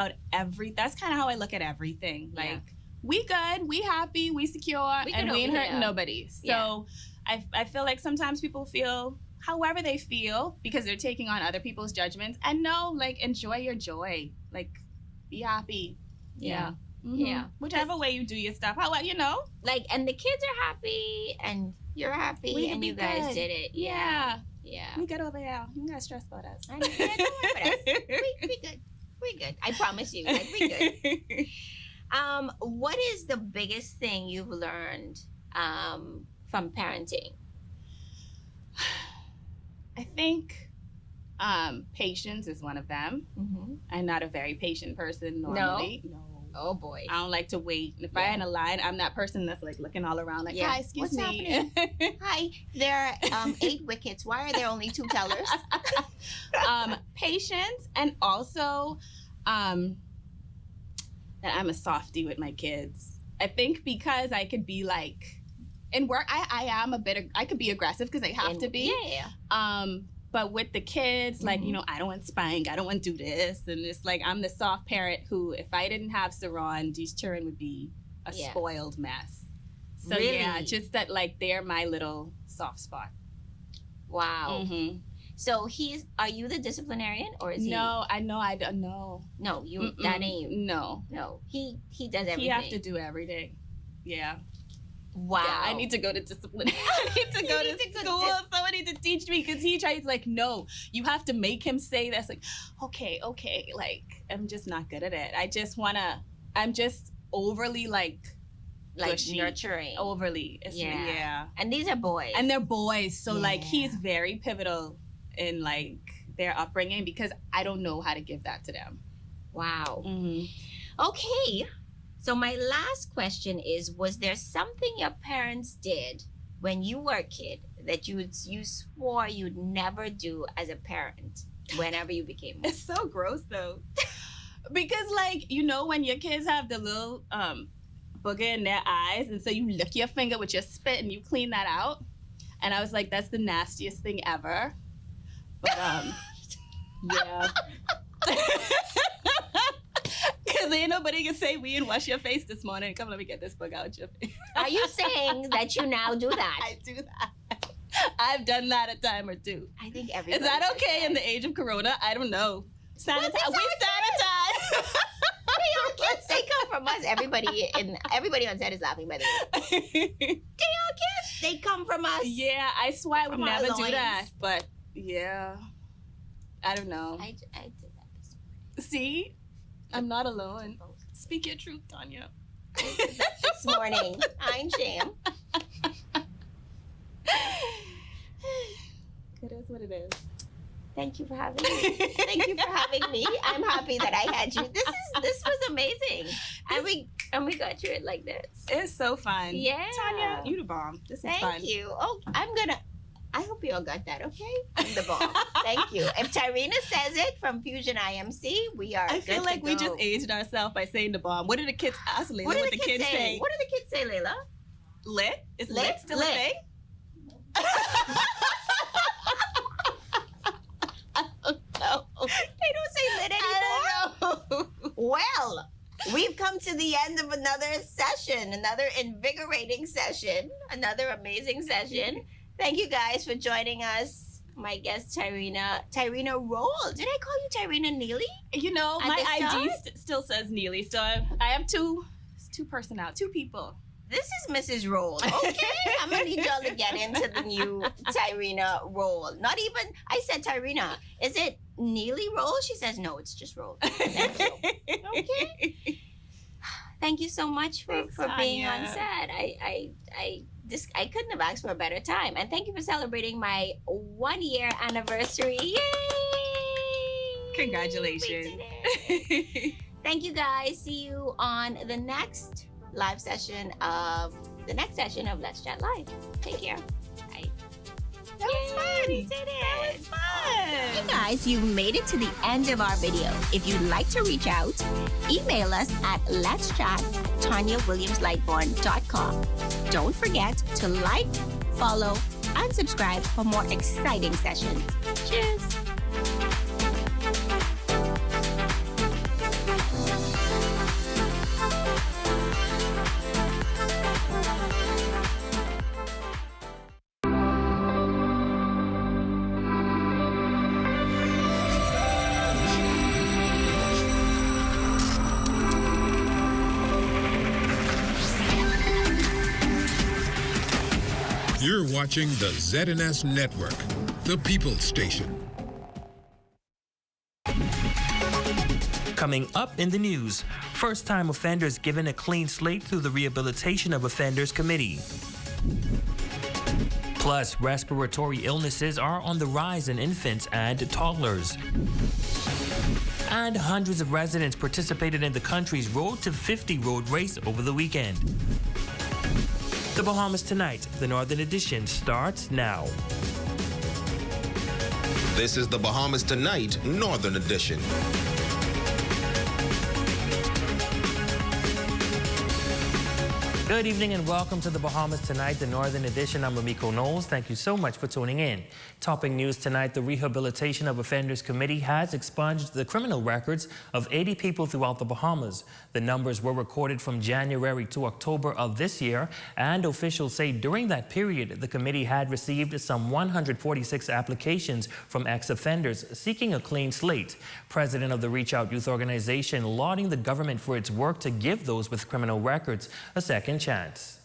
That's kind of how I look at everything. Like, we good, we happy, we secure, and we ain't hurting nobody. So I feel like sometimes people feel however they feel because they're taking on other people's judgments. And no, like, enjoy your joy. Like, be happy. Yeah. Mm-hmm. Yeah. Whichever way you do your stuff. Like, and the kids are happy and you're happy and you guys did it. Yeah. We good over here. You gotta stress about us. Don't worry about us. We good. We good. I promise you. Like, we good. What is the biggest thing you've learned from parenting? I think patience is one of them. Mm-hmm. I'm not a very patient person normally. No. Oh boy. I don't like to wait. If I'm in a line, I'm that person that's like looking all around like, hi, excuse me. Happening? Hi, there are 8 wickets. Why are there only 2 tellers? Patience, and also that I'm a softie with my kids. I think because I could be like, in work, I could be aggressive because I have to be. Yeah. But with the kids, like, I don't want spank, I don't want to do this. And it's like, I'm the soft parent who, if I didn't have Saran, these children would be a spoiled mess. So really? Just that, like, they're my little soft spot. Wow. Mm-hmm. So are you the disciplinarian or is he? No, I don't know. No, that ain't you. No. He does everything. He have to do everything. Yeah. Wow. Yeah, I need to go to discipline. I need to go to school. Someone needs to teach me because he tries like, no, you have to make him say that's like, okay. Like, I'm just not good at it. I'm just overly like gushy, nurturing. Overly. Yeah. And these are boys. And they're boys. So like, he's very pivotal in like their upbringing because I don't know how to give that to them. Wow. Mm-hmm. Okay. So my last question is, was there something your parents did when you were a kid that you swore you'd never do as a parent whenever you became one? It's so gross though. Because like, when your kids have the little booger in their eyes and so you lick your finger with your spit and you clean that out. And I was like, that's the nastiest thing ever. But yeah. Because ain't nobody can say we didn't wash your face this morning. Come, let me get this bug out your face. Are you saying that you now do that? I do that. I've done that a time or two. I think everybody. Is that okay in the age of Corona? I don't know. We sanitize. They are kids. They come from us. Everybody on set is laughing, by the way. They are kids. They come from us. Yeah, I swear I would never do that. But yeah, I don't know. I did that this morning. See? I'm not alone. Speak your truth, Tanya. This morning. I'm shame. It is what it is. Thank you for having me. Thank you for having me. I'm happy that I had you. This was amazing. And we got through it like this. It's so fun. Yeah. Tanya, you the bomb. This is fun. Thank you. Oh, I hope you all got that, okay? I'm the bomb. Thank you. If Tyrena says it from Fusion IMC, we are I feel like we just aged ourselves by saying the bomb. What did the kids ask Layla? What did the kids say? What did the kids say, Layla? Lit? Is lit still a thing? They don't say lit anymore. Well, we've come to the end of another session, another invigorating session, another amazing session. Thank you guys for joining us. My guest, Tyrena Roll. Did I call you Tyrena Neely? My ID still says Neely, so I have two people. This is Mrs. Roll. Okay, I'm gonna need y'all to get into the new Tyrena Roll. Not even, I said Tyrena. Is it Neely Roll? She says no, it's just Roll. Thank you. Okay. Thank you so much for being on set. I couldn't have asked for a better time. And thank you for celebrating my 1-year anniversary. Yay! Congratulations. Thank you guys. See you on the next live session of Let's Chat Live. Take care. Bye. That was fun. We did it. That was fun. Hey guys, you made it to the end of our video. If you'd like to reach out, email us at letschat@tanyawilliamslightborn.com. Don't forget to like, follow, and subscribe for more exciting sessions. Cheers. You're watching the ZNS Network, the People's Station. Coming up in the news, first-time offenders given a clean slate through the Rehabilitation of Offenders Committee. Plus, respiratory illnesses are on the rise in infants and toddlers. And hundreds of residents participated in the country's Road to 50 road race over the weekend. The Bahamas Tonight, the Northern Edition, starts now. This is the Bahamas Tonight, Northern Edition. Good evening and welcome to the Bahamas Tonight, the Northern Edition. I'm Ramiko Knowles. Thank you so much for tuning in. Topping news tonight, the Rehabilitation of Offenders Committee has expunged the criminal records of 80 people throughout the Bahamas. The numbers were recorded from January to October of this year, and officials say during that period, the committee had received some 146 applications from ex-offenders seeking a clean slate. President of the Reach Out Youth Organization lauding the government for its work to give those with criminal records a second chance.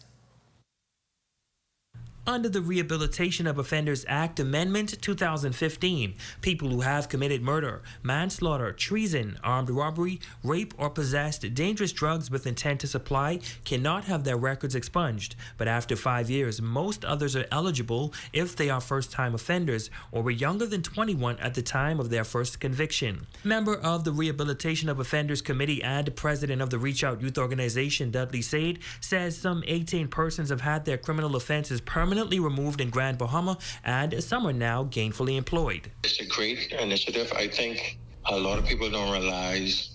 Under the Rehabilitation of Offenders Act Amendment 2015, people who have committed murder, manslaughter, treason, armed robbery, rape, or possessed dangerous drugs with intent to supply cannot have their records expunged. But after 5 years, most others are eligible if they are first-time offenders or were younger than 21 at the time of their first conviction. Member of the Rehabilitation of Offenders Committee and President of the Reach Out Youth Organization, Dudley Sade, says some 18 persons have had their criminal offenses permanently removed in Grand Bahama, and some are now gainfully employed. It's a great initiative. I think a lot of people don't realize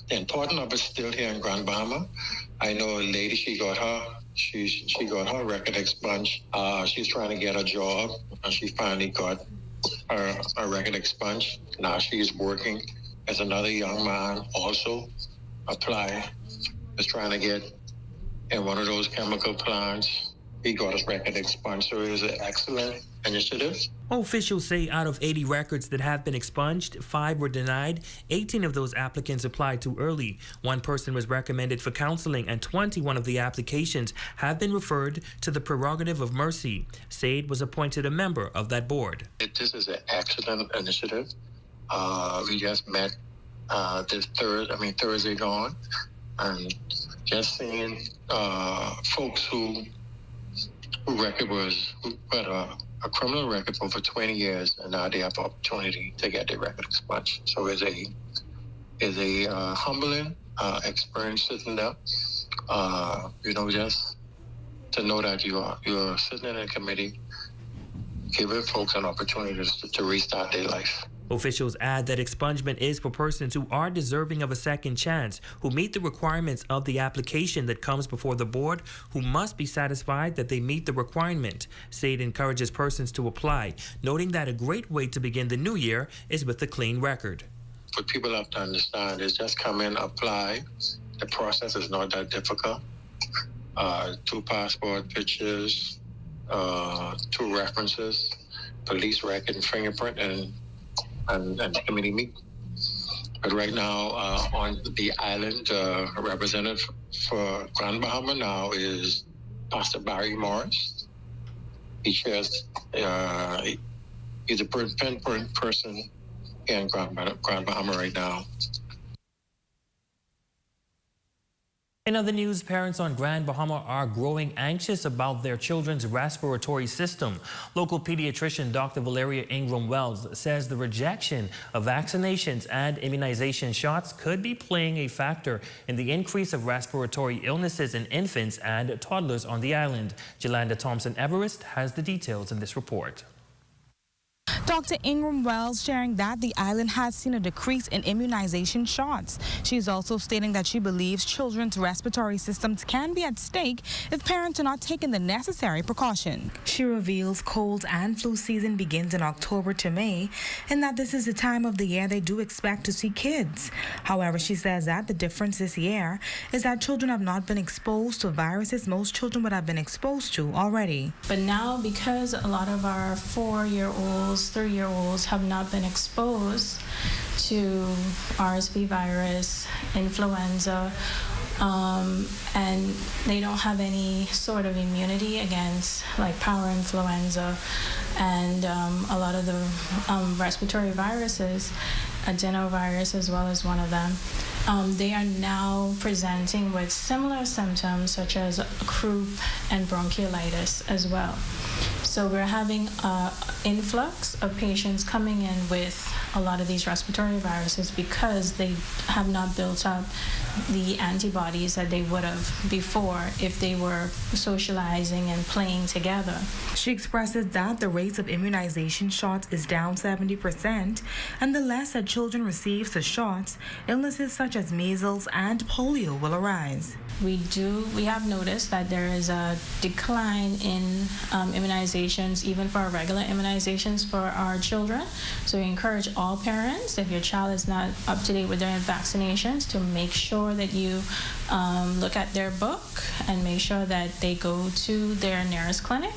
the importance of it still here in Grand Bahama. I know a lady, she got her record expunged. She's trying to get a job, and she finally got her record expunged. Now she's working. As another young man also is trying to get in one of those chemical plants. He got his record expunged, so it was an excellent initiative. Officials say out of 80 records that have been expunged, 5 were denied. 18 of those applicants applied too early. 1 person was recommended for counseling, and 21 of the applications have been referred to the prerogative of mercy. Sade was appointed a member of that board. This is an excellent initiative. We just met Thursday gone, and just seeing folks who had a criminal record for over 20 years, and now they have the opportunity to get their record expunged. So it's a humbling experience sitting there. Just to know that you're sitting in a committee, giving folks an opportunity to restart their life. Officials add that expungement is for persons who are deserving of a second chance, who meet the requirements of the application that comes before the board, who must be satisfied that they meet the requirement. Sade encourages persons to apply, noting that a great way to begin the new year is with a clean record. What people have to understand is just come in, apply. The process is not that difficult. 2 passport pictures, 2 references, police record and fingerprint, and the committee meet. But right now on the island, representative for Grand Bahama now is Pastor Barry Morris. He chairs, he's a pinpoint person here in Grand Bahama right now. In other news, parents on Grand Bahama are growing anxious about their children's respiratory system. Local pediatrician Dr. Valeria Ingram Wells says the rejection of vaccinations and immunization shots could be playing a factor in the increase of respiratory illnesses in infants and toddlers on the island. Jolanda Thompson-Everest has the details in this report. Dr. Ingram Wells sharing that the island has seen a decrease in immunization shots. She's also stating that she believes children's respiratory systems can be at stake if parents are not taking the necessary precaution. She reveals cold and flu season begins in October to May, and that this is the time of the year they do expect to see kids. However, she says that the difference this year is that children have not been exposed to viruses most children would have been exposed to already. But now, because a lot of our 4-year-olds, 3-year-olds have not been exposed to RSV virus, influenza, and they don't have any sort of immunity against like parainfluenza and a lot of the respiratory viruses, adenovirus as well as one of them. They are now presenting with similar symptoms such as croup and bronchiolitis as well. So we're having an influx of patients coming in with a lot of these respiratory viruses because they have not built up the antibodies that they would have before if they were socializing and playing together. She expresses that the rates of immunization shots is down 70%, and the less that children receive the shots, illnesses such as measles and polio will arise. We have noticed that there is a decline in immunizations, even for our regular immunizations for our children. So we encourage all parents, if your child is not up to date with their vaccinations, to make sure that you look at their book and make sure that they go to their nearest clinic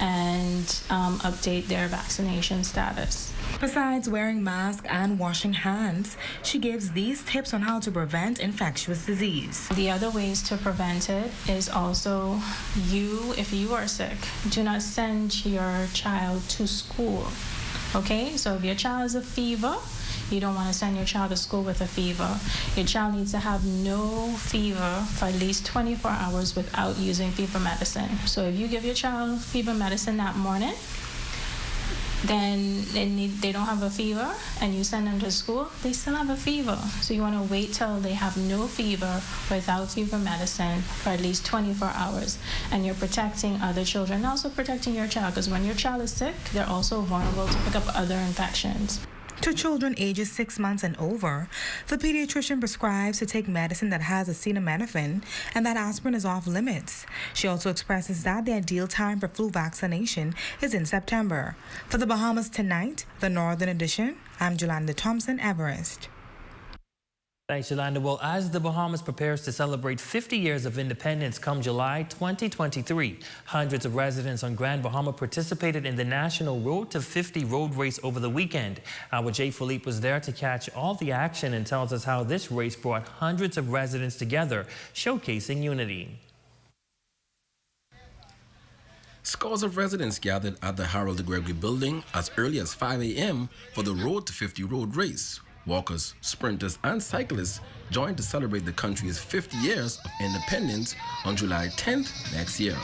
and update their vaccination status. Besides wearing masks and washing hands, she gives these tips on how to prevent infectious disease. The other ways to prevent it is also if you are sick, do not send your child to school. Okay, so if your child has a fever, you don't want to send your child to school with a fever. Your child needs to have no fever for at least 24 hours without using fever medicine. So if you give your child fever medicine that morning, then they don't have a fever, and you send them to school, they still have a fever. So you want to wait till they have no fever without fever medicine for at least 24 hours. And you're protecting other children and also protecting your child, because when your child is sick, they're also vulnerable to pick up other infections. To children ages 6 months and over, the pediatrician prescribes to take medicine that has acetaminophen and that aspirin is off limits. She also expresses that the ideal time for flu vaccination is in September. For the Bahamas Tonight, the Northern Edition, I'm Jolanda Thompson, Everest. Thanks, Yolanda. Well, as the Bahamas prepares to celebrate 50 years of independence come July 2023, hundreds of residents on Grand Bahama participated in the National Road to 50 road race over the weekend. Our Jay Philippe was there to catch all the action and tells us how this race brought hundreds of residents together, showcasing unity. Scores of residents gathered at the Harold de Gregory building as early as 5 a.m. for the Road to 50 road race. Walkers, sprinters, and cyclists joined to celebrate the country's 50 years of independence on July 10th next year.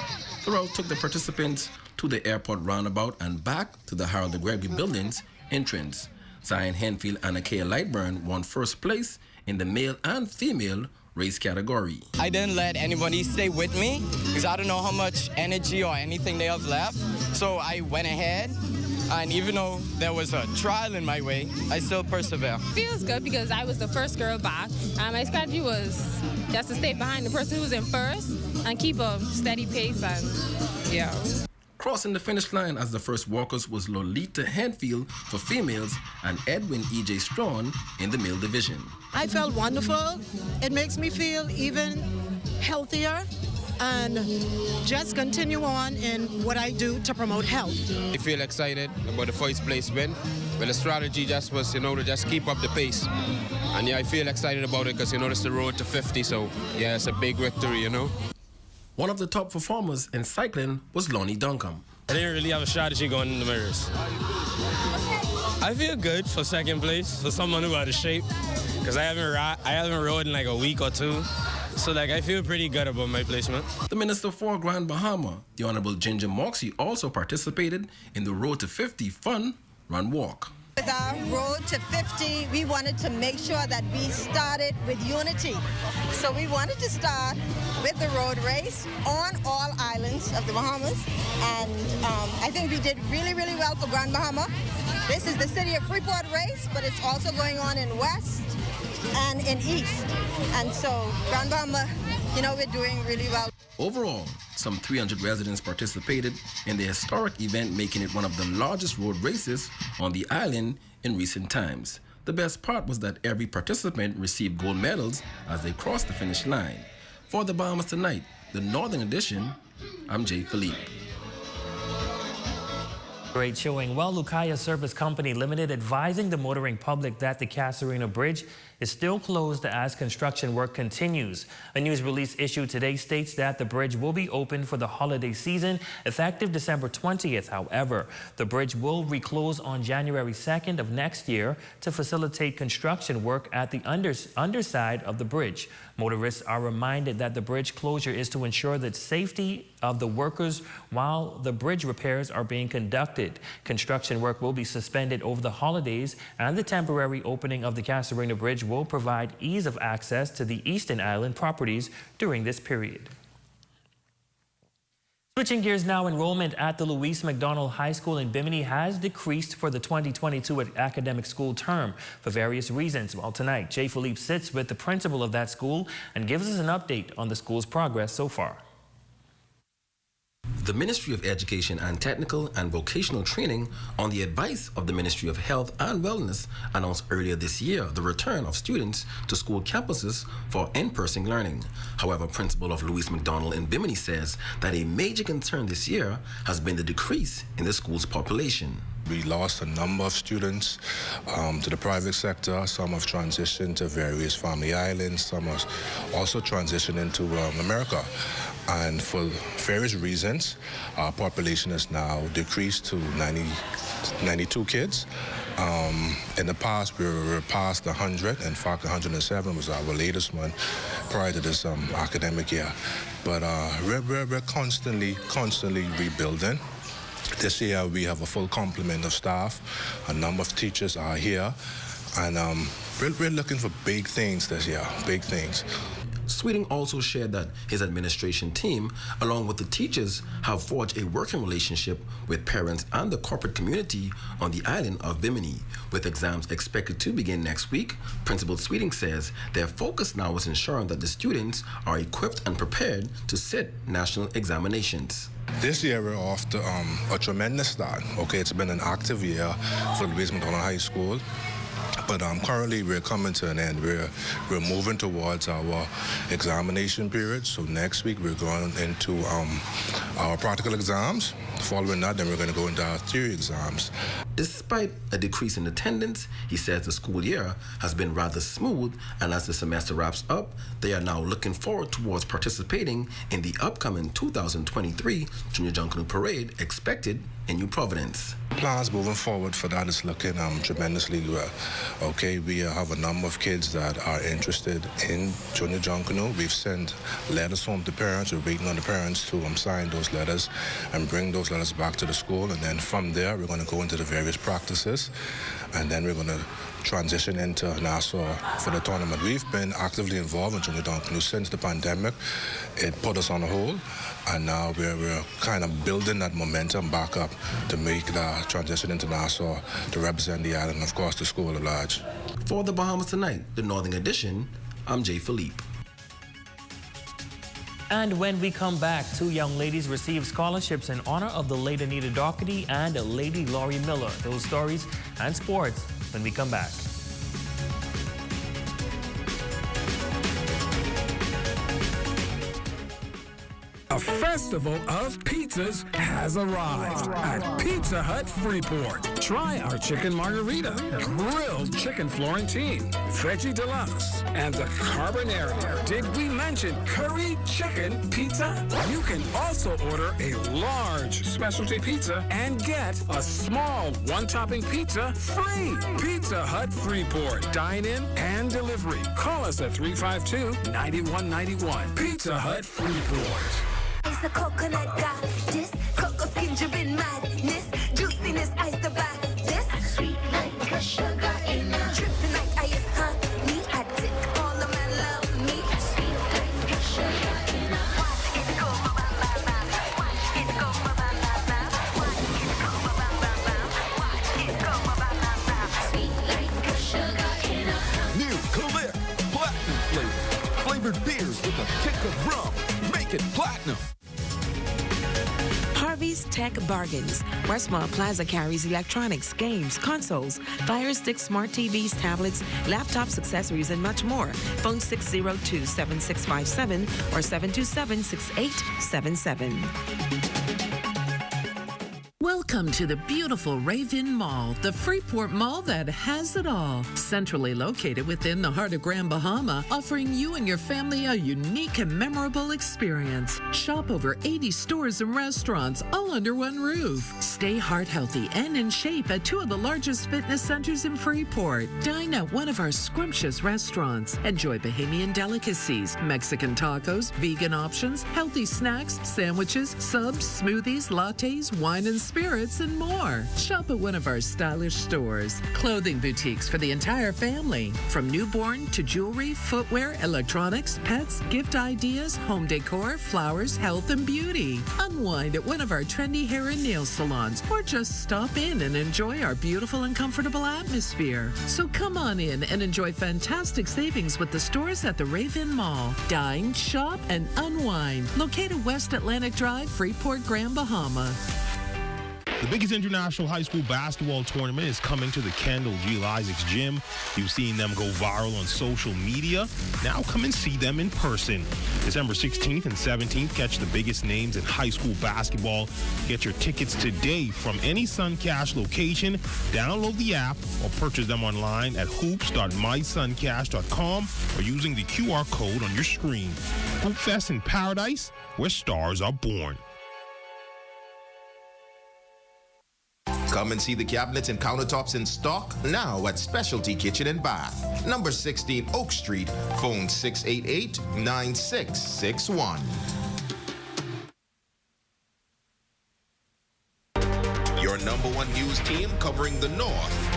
The route took the participants to the airport roundabout and back to the Harold de Gregory building's entrance. Zion Henfield and Akia Lightburn won first place in the male and female race category. I didn't let anybody stay with me because I don't know how much energy or anything they have left. So I went ahead, and even though there was a trial in my way, I still persevere. Feels good because I was the first girl back. My strategy was just to stay behind the person who's in first and keep a steady pace, and yeah. Crossing the finish line as the first walkers was Lolita Henfield for females and Edwin E.J. Strawn in the male division. I felt wonderful. It makes me feel even healthier and just continue on in what I do to promote health. I feel excited about the first place win, but the strategy just was, to just keep up the pace. And yeah, I feel excited about it because, it's the road to 50, so yeah, it's a big victory, One of the top performers in cycling was Lonnie Duncombe. I didn't really have a strategy going in the mirrors. I feel good for second place for someone who had a shape, because I haven't rode in like a week or two. So I feel pretty good about my placement. The Minister for Grand Bahama, the Honorable Ginger Moxie, also participated in the Road to 50 Fun Run Walk. With our Road to 50, we wanted to make sure that we started with unity. So we wanted to start with the road race on all islands of the Bahamas. And I think we did really, really well for Grand Bahama. This is the City of Freeport race, but it's also going on in West and in East. And so Grand Bahama, we're doing really well. Overall, some 300 residents participated in the historic event, making it one of the largest road races on the island in recent times. The best part was that every participant received gold medals as they crossed the finish line. For the Bahamas Tonight, the Northern Edition, I'm Jay Philippe. Great showing. Well, Lucaya Service Company Limited advising the motoring public that the Casarino Bridge is still closed as construction work continues. A news release issued today states that the bridge will be open for the holiday season effective December 20th. However, the bridge will reclose on January 2nd of next year to facilitate construction work at the underside of the bridge. Motorists are reminded that the bridge closure is to ensure the safety of the workers while the bridge repairs are being conducted. Construction work will be suspended over the holidays, and the temporary opening of the Casuarina Bridge will provide ease of access to the Eastern Island properties during this period. Switching gears now, enrollment at the Louise McDonald High School in Bimini has decreased for the 2022 academic school term for various reasons. Well, tonight, Jay Philippe sits with the principal of that school and gives us an update on the school's progress so far. The Ministry of Education and Technical and Vocational Training, on the advice of the Ministry of Health and Wellness, announced earlier this year the return of students to school campuses for in-person learning. However, principal of Louise McDonald in Bimini says that a major concern this year has been the decrease in the school's population. We lost a number of students to the private sector. Some have transitioned to various family islands. Some have also transitioned into America. And for various reasons, our population has now decreased to 92 kids. In the past, we were past 100. In fact, 107 was our latest one prior to this academic year. But we're constantly rebuilding. This year, we have a full complement of staff. A number of teachers are here. And we're looking for big things this year, big things. Sweeting also shared that his administration team, along with the teachers, have forged a working relationship with parents and the corporate community on the island of Bimini. With exams expected to begin next week, Principal Sweeting says their focus now is ensuring that the students are equipped and prepared to sit national examinations. This year we're off to a tremendous start. Okay, it's been an active year for Louise McDonald High School. But currently we're coming to an end. We're moving towards our examination period. So next week we're going into our practical exams. Following that, then we're going to go into our theory exams. Despite a decrease in attendance, he says the school year has been rather smooth, and as the semester wraps up, they are now looking forward towards participating in the upcoming 2023 Junior Junkanoo Parade expected in New Providence. Plans moving forward for that is looking tremendously well. Okay, we have a number of kids that are interested in Junior Junkanoo. We've sent letters home to parents. We're waiting on the parents to sign those letters and bring those letters back to the school. And then from there, we're going to go into the various practices. And then we're going to transition into Nassau for the tournament. We've been actively involved in Junior Junkanoo since the pandemic. It put us on hold. And now we're kind of building that momentum back up to make the transition into Nassau to represent the island and, of course, the school at large. For the Bahamas Tonight, the Northern Edition, I'm Jay Philippe. And when we come back, two young ladies received scholarships in honor of the late Anita Doherty and Lady Laurie Miller. Those stories and sports when we come back. A festival of pizzas has arrived at Pizza Hut Freeport. Try our chicken margarita, grilled chicken Florentine, veggie deluxe, and the carbonara. Did we mention curry chicken pizza? You can also order a large specialty pizza and get a small one-topping pizza free. Pizza Hut Freeport. Dine-in and delivery. Call us at 352-9191. Pizza Hut Freeport. It's the coconut got this, cocoa skin driven madness, juiciness ice the back this, sweet like a sugar in a dripping like ice honey, addict, all of my love me, sweet like a sugar in a watch it go ba-ba-ba-ba, watch it go ba-ba-ba-ba, watch it go ba-ba-ba-ba, watch it go ba-ba-ba-ba, sweet like a sugar in a new clear platinum flavor, flavored beers with a kick of rum, make it platinum. Harvey's Tech Bargains. Westmont Plaza carries electronics, games, consoles, Fire Stick, smart TVs, tablets, laptops, accessories, and much more. Phone 602-7657 or 727-6877. Welcome to the beautiful Raven Mall, the Freeport Mall that has it all. Centrally located within the heart of Grand Bahama, offering you and your family a unique and memorable experience. Shop over 80 stores and restaurants, all under one roof. Stay heart healthy and in shape at two of the largest fitness centers in Freeport. Dine at one of our scrumptious restaurants. Enjoy Bahamian delicacies, Mexican tacos, vegan options, healthy snacks, sandwiches, subs, smoothies, lattes, wine and spirits, and more. Shop at one of our stylish stores. Clothing boutiques for the entire family. From newborn to jewelry, footwear, electronics, pets, gift ideas, home decor, flowers, health, and beauty. Unwind at one of our trendy hair and nail salons, or just stop in and enjoy our beautiful and comfortable atmosphere. So come on in and enjoy fantastic savings with the stores at the Raven Mall. Dine, shop, and unwind. Located West Atlantic Drive, Freeport, Grand Bahama. The biggest international high school basketball tournament is coming to the Kendall G. Isaacs Gym. You've seen them go viral on social media. Now come and see them in person. December 16th and 17th, catch the biggest names in high school basketball. Get your tickets today from any Suncash location. Download the app or purchase them online at hoops.mysuncash.com or using the QR code on your screen. Hoop Fest in Paradise, where stars are born. Come and see the cabinets and countertops in stock now at Specialty Kitchen and Bath, number 16 Oak Street, phone 688-9661. Your number one news team covering the North.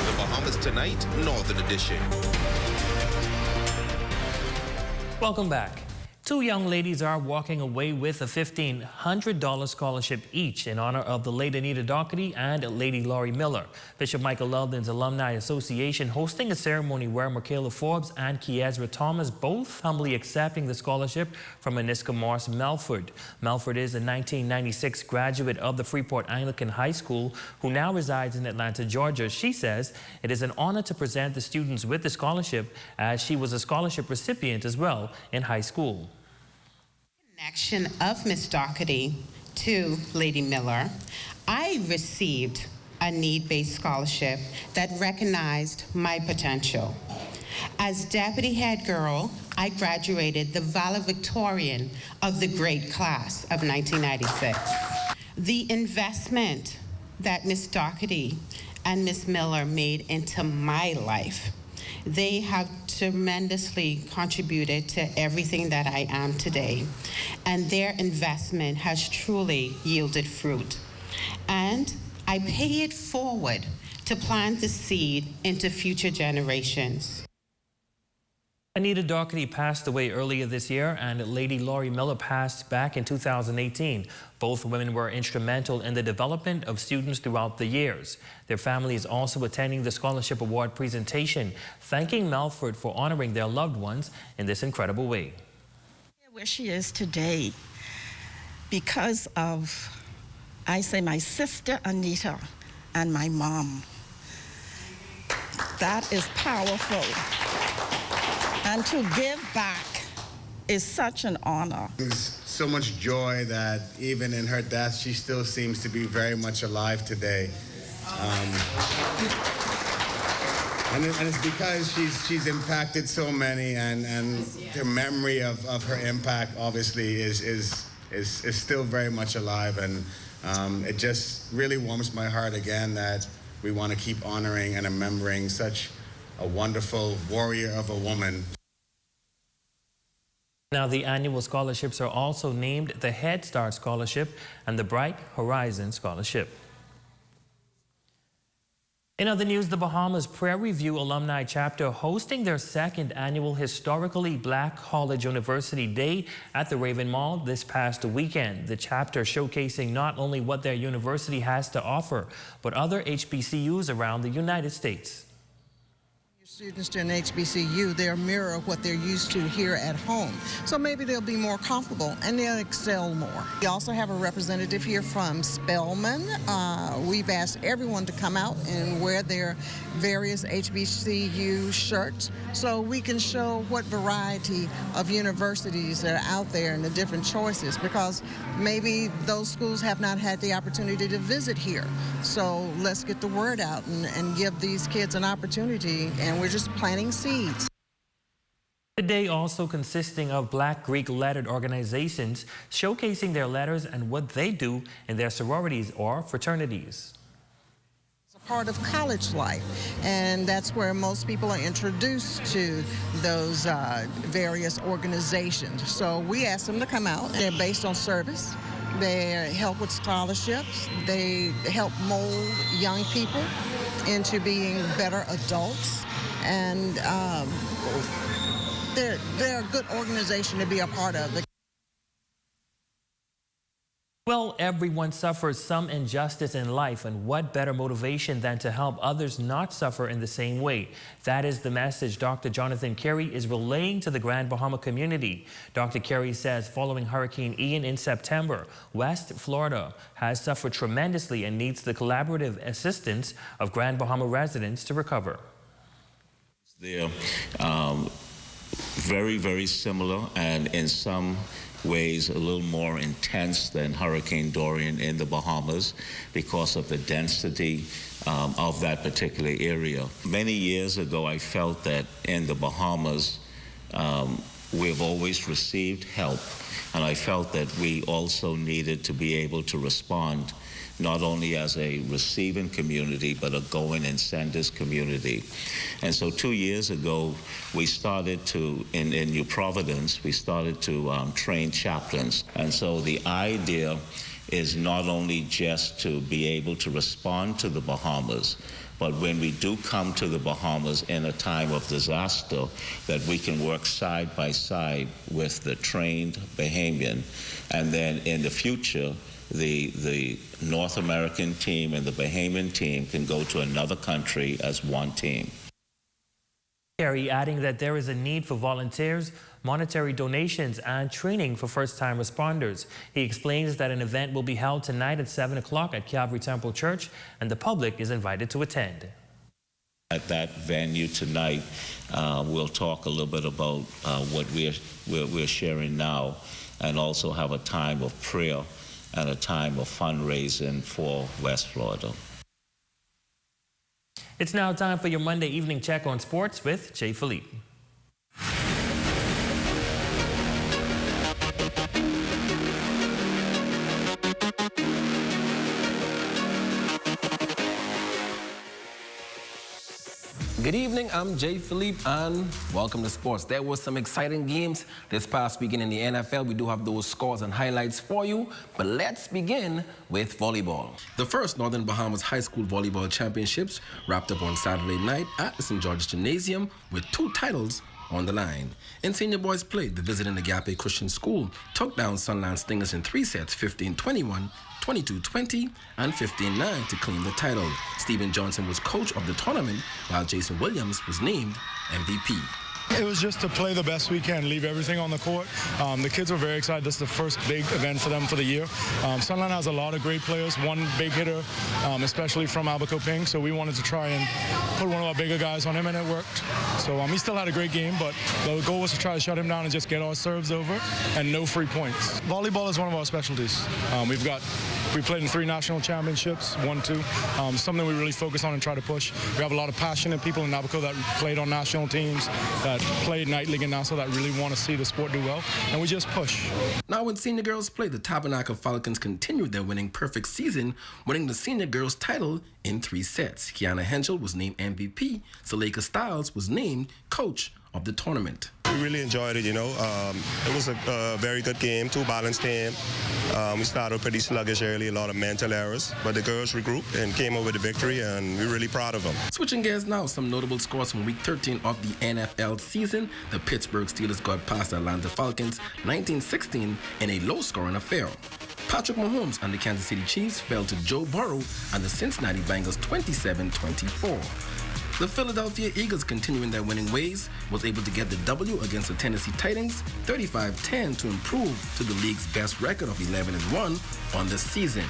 The Bahamas Tonight, Northern Edition. Welcome back. Two young ladies are walking away with a $1,500 scholarship each in honor of the late Anita Doherty and Lady Laurie Miller. Bishop Michael Lelden's Alumni Association hosting a ceremony where Michaela Forbes and Kiezra Thomas both humbly accepting the scholarship from Aniska Morse Melford. Melford is a 1996 graduate of the Freeport Anglican High School who now resides in Atlanta, Georgia. She says it is an honor to present the students with the scholarship as she was a scholarship recipient as well in high school. Connection of Miss Doherty to Lady Miller, I received a need-based scholarship that recognized my potential. As deputy head girl, I graduated the valedictorian of the great class of 1996. The investment that Miss Doherty and Miss Miller made into my life, they have tremendously contributed to everything that I am today, and their investment has truly yielded fruit. And I pay it forward to plant the seed into future generations. Anita Doherty passed away earlier this year, and Lady Laurie Miller passed back in 2018. Both women were instrumental in the development of students throughout the years. Their family is also attending the Scholarship Award presentation, thanking Melford for honoring their loved ones in this incredible way. Where she is today, because of, I say, my sister Anita and my mom. That is powerful. And to give back is such an honor. There's so much joy that even in her death, she still seems to be very much alive today. And it's because she's impacted so many, and the memory of her impact obviously is still very much alive, and it just really warms my heart again that we want to keep honoring and remembering such a wonderful warrior of a woman. Now, the annual scholarships are also named the Head Start Scholarship and the Bright Horizon Scholarship. In other news, the Bahamas Prairie View Alumni Chapter hosting their second annual Historically Black College University Day at the Raven Mall this past weekend. The chapter showcasing not only what their university has to offer, but other HBCUs around the United States. Students to an HBCU, they're a mirror of what they're used to here at home. So maybe they'll be more comfortable and they'll excel more. We also have a representative here from Spelman. We've asked everyone to come out and wear their various HBCU shirts so we can show what variety of universities are out there and the different choices, because maybe those schools have not had the opportunity to visit here. So let's get the word out and give these kids an opportunity, and we're just planting seeds. The day also consisting of Black Greek lettered organizations showcasing their letters and what they do in their sororities or fraternities. It's a part of college life, and that's where most people are introduced to those various organizations. So we ask them to come out. They're based on service. They help with scholarships. They help mold young people into being better adults, and they're a good organization to be a part of. Well, everyone suffers some injustice in life, and what better motivation than to help others not suffer in the same way? That is the message Dr. Jonathan Carey is relaying to the Grand Bahama community. Dr. Carey says following Hurricane Ian in September, West Florida has suffered tremendously and needs the collaborative assistance of Grand Bahama residents to recover. They're very, very similar, and in some ways a little more intense than Hurricane Dorian in the Bahamas because of the density of that particular area. Many years ago, I felt that in the Bahamas, we've always received help, and I felt that we also needed to be able to respond not only as a receiving community, but a going and senders community. And so 2 years ago, we started to, in New Providence, we started to train chaplains. And so the idea is not only just to be able to respond to the Bahamas, but when we do come to the Bahamas in a time of disaster, that we can work side by side with the trained Bahamian. And then in the future, the North American team and the Bahamian team can go to another country as one team. Carey adding that there is a need for volunteers, monetary donations, and training for first-time responders. He explains that an event will be held tonight at 7 o'clock at Calvary Temple Church, and the public is invited to attend. At that venue tonight, we'll talk a little bit about what we're sharing now, and also have a time of prayer and a time of fundraising for West Florida. It's now time for your Monday evening check on sports with Jay Philippe. Good evening, I'm Jay Philippe, and welcome to sports. There were some exciting games this past weekend in the NFL. We do have those scores and highlights for you, but let's begin with volleyball. The first Northern Bahamas High School Volleyball Championships wrapped up on Saturday night at the St. George's Gymnasium with 2 titles on the line. In senior boys play, the visiting Agape Christian School took down Sunland Stingers in 3 sets, 15-21, 22-20, and 15-9 to claim the title. Stephen Johnson was coach of the tournament, while Jason Williams was named MVP. It was just to play the best we can, leave everything on the court. The kids were very excited. This is the first big event for them for the year. Sunland has a lot of great players, one big hitter, especially from Albuquerque Ping, so we wanted to try and put one of our bigger guys on him, and it worked. So he still had a great game, but the goal was to try to shut him down and just get our serves over and no free points. Volleyball is one of our specialties. We played in 3 national championships, 1, 2. Something we really focus on and try to push. We have a lot of passionate people in Albuquerque that played on national teams, that played Night League and Nassau, that really want to see the sport do well, and we just push. Now when senior girls play, the Tabernacle Falcons continued their winning perfect season, winning the senior girls title in 3 sets. Kiana Henschel was named MVP, Zuleika Stiles was named coach of the tournament. We really enjoyed it, you know. It was a very good game, 2 balanced teams. We started pretty sluggish early, a lot of mental errors, but the girls regrouped and came over with the victory, and we're really proud of them. Switching gears now, some notable scores from Week 13 of the NFL season. The Pittsburgh Steelers got past the Atlanta Falcons 19-16 in a low-scoring affair. Patrick Mahomes and the Kansas City Chiefs fell to Joe Burrow and the Cincinnati Bengals 27-24. The Philadelphia Eagles, continuing their winning ways, was able to get the W against the Tennessee Titans 35-10 to improve to the league's best record of 11-1 on the season.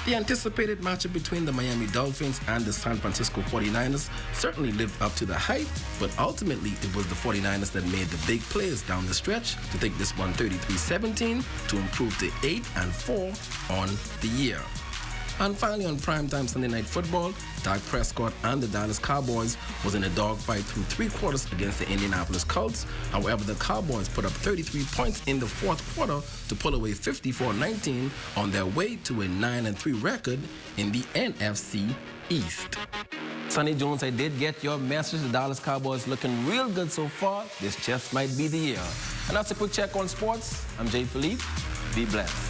The anticipated matchup between the Miami Dolphins and the San Francisco 49ers certainly lived up to the hype, but ultimately it was the 49ers that made the big plays down the stretch to take this one 33-17 to improve to 8-4 on the year. And finally, on primetime Sunday Night Football, Dak Prescott and the Dallas Cowboys was in a dogfight through 3 quarters against the Indianapolis Colts. However, the Cowboys put up 33 points in the 4th quarter to pull away 54-19 on their way to a 9-3 record in the NFC East. Sonny Jones, I did get your message. The Dallas Cowboys looking real good so far. This just might be the year. And that's a quick check on sports. I'm Jay Philippe. Be blessed.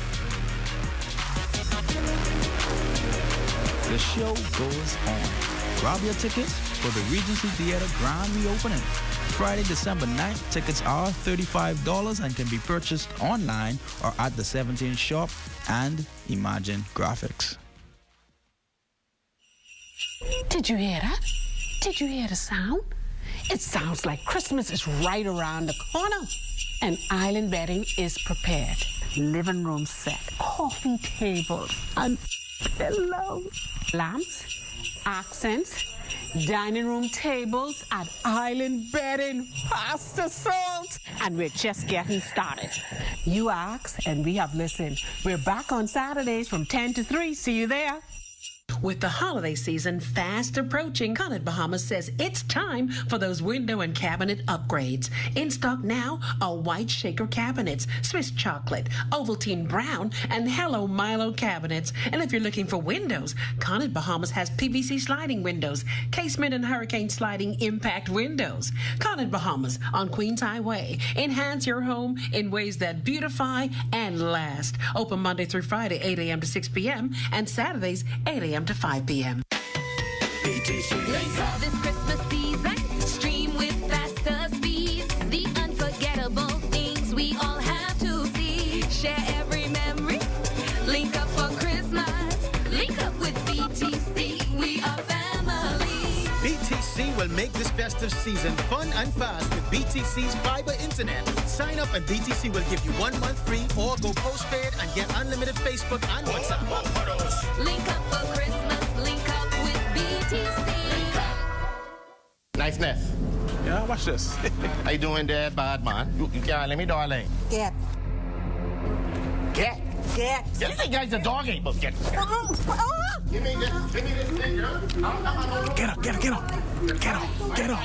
The show goes on. Grab your tickets for the Regency Theater Grand Reopening. Friday, December 9th, tickets are $35 and can be purchased online or at the 17 shop and Imagine Graphics. Did you hear that? Did you hear the sound? It sounds like Christmas is right around the corner. And island bedding is prepared. Living room set, coffee tables, and pillows. Lamps, accents, dining room tables, and island bedding. Pasta salt. And we're just getting started. You asked, and we have listened. We're back on Saturdays from 10 to 3. See you there. With the holiday season fast approaching, Connaught Bahamas says it's time for those window and cabinet upgrades. In stock now are white shaker cabinets, Swiss chocolate, Ovaltine brown, and Hello Milo cabinets. And if you're looking for windows, Connaught Bahamas has PVC sliding windows, casement and hurricane sliding impact windows. Connaught Bahamas on Queens Highway. Enhance your home in ways that beautify and last. Open Monday through Friday, 8 a.m. to 6 p.m. and Saturdays, 8 a.m. to 5 p.m. This Christmas season, stream with faster speeds. The unforgettable things we all have to see. Share every memory. Link up for Christmas. Link up with BTC. We are family. BTC will make this festive season fun and fast with BTC's fiber internet. Sign up and BTC will give you 1 month free or go postpaid and get unlimited Facebook and WhatsApp. Link up for Christmas. Link up with BTC. Niceness. Yeah, watch this. How you doing there, bad man? You can't let me, darling. Get. Get. Get. Yeah, you think guys a dog ain't, but get. Give me this thing, girl. Get up, get up, get up. Get up, get up.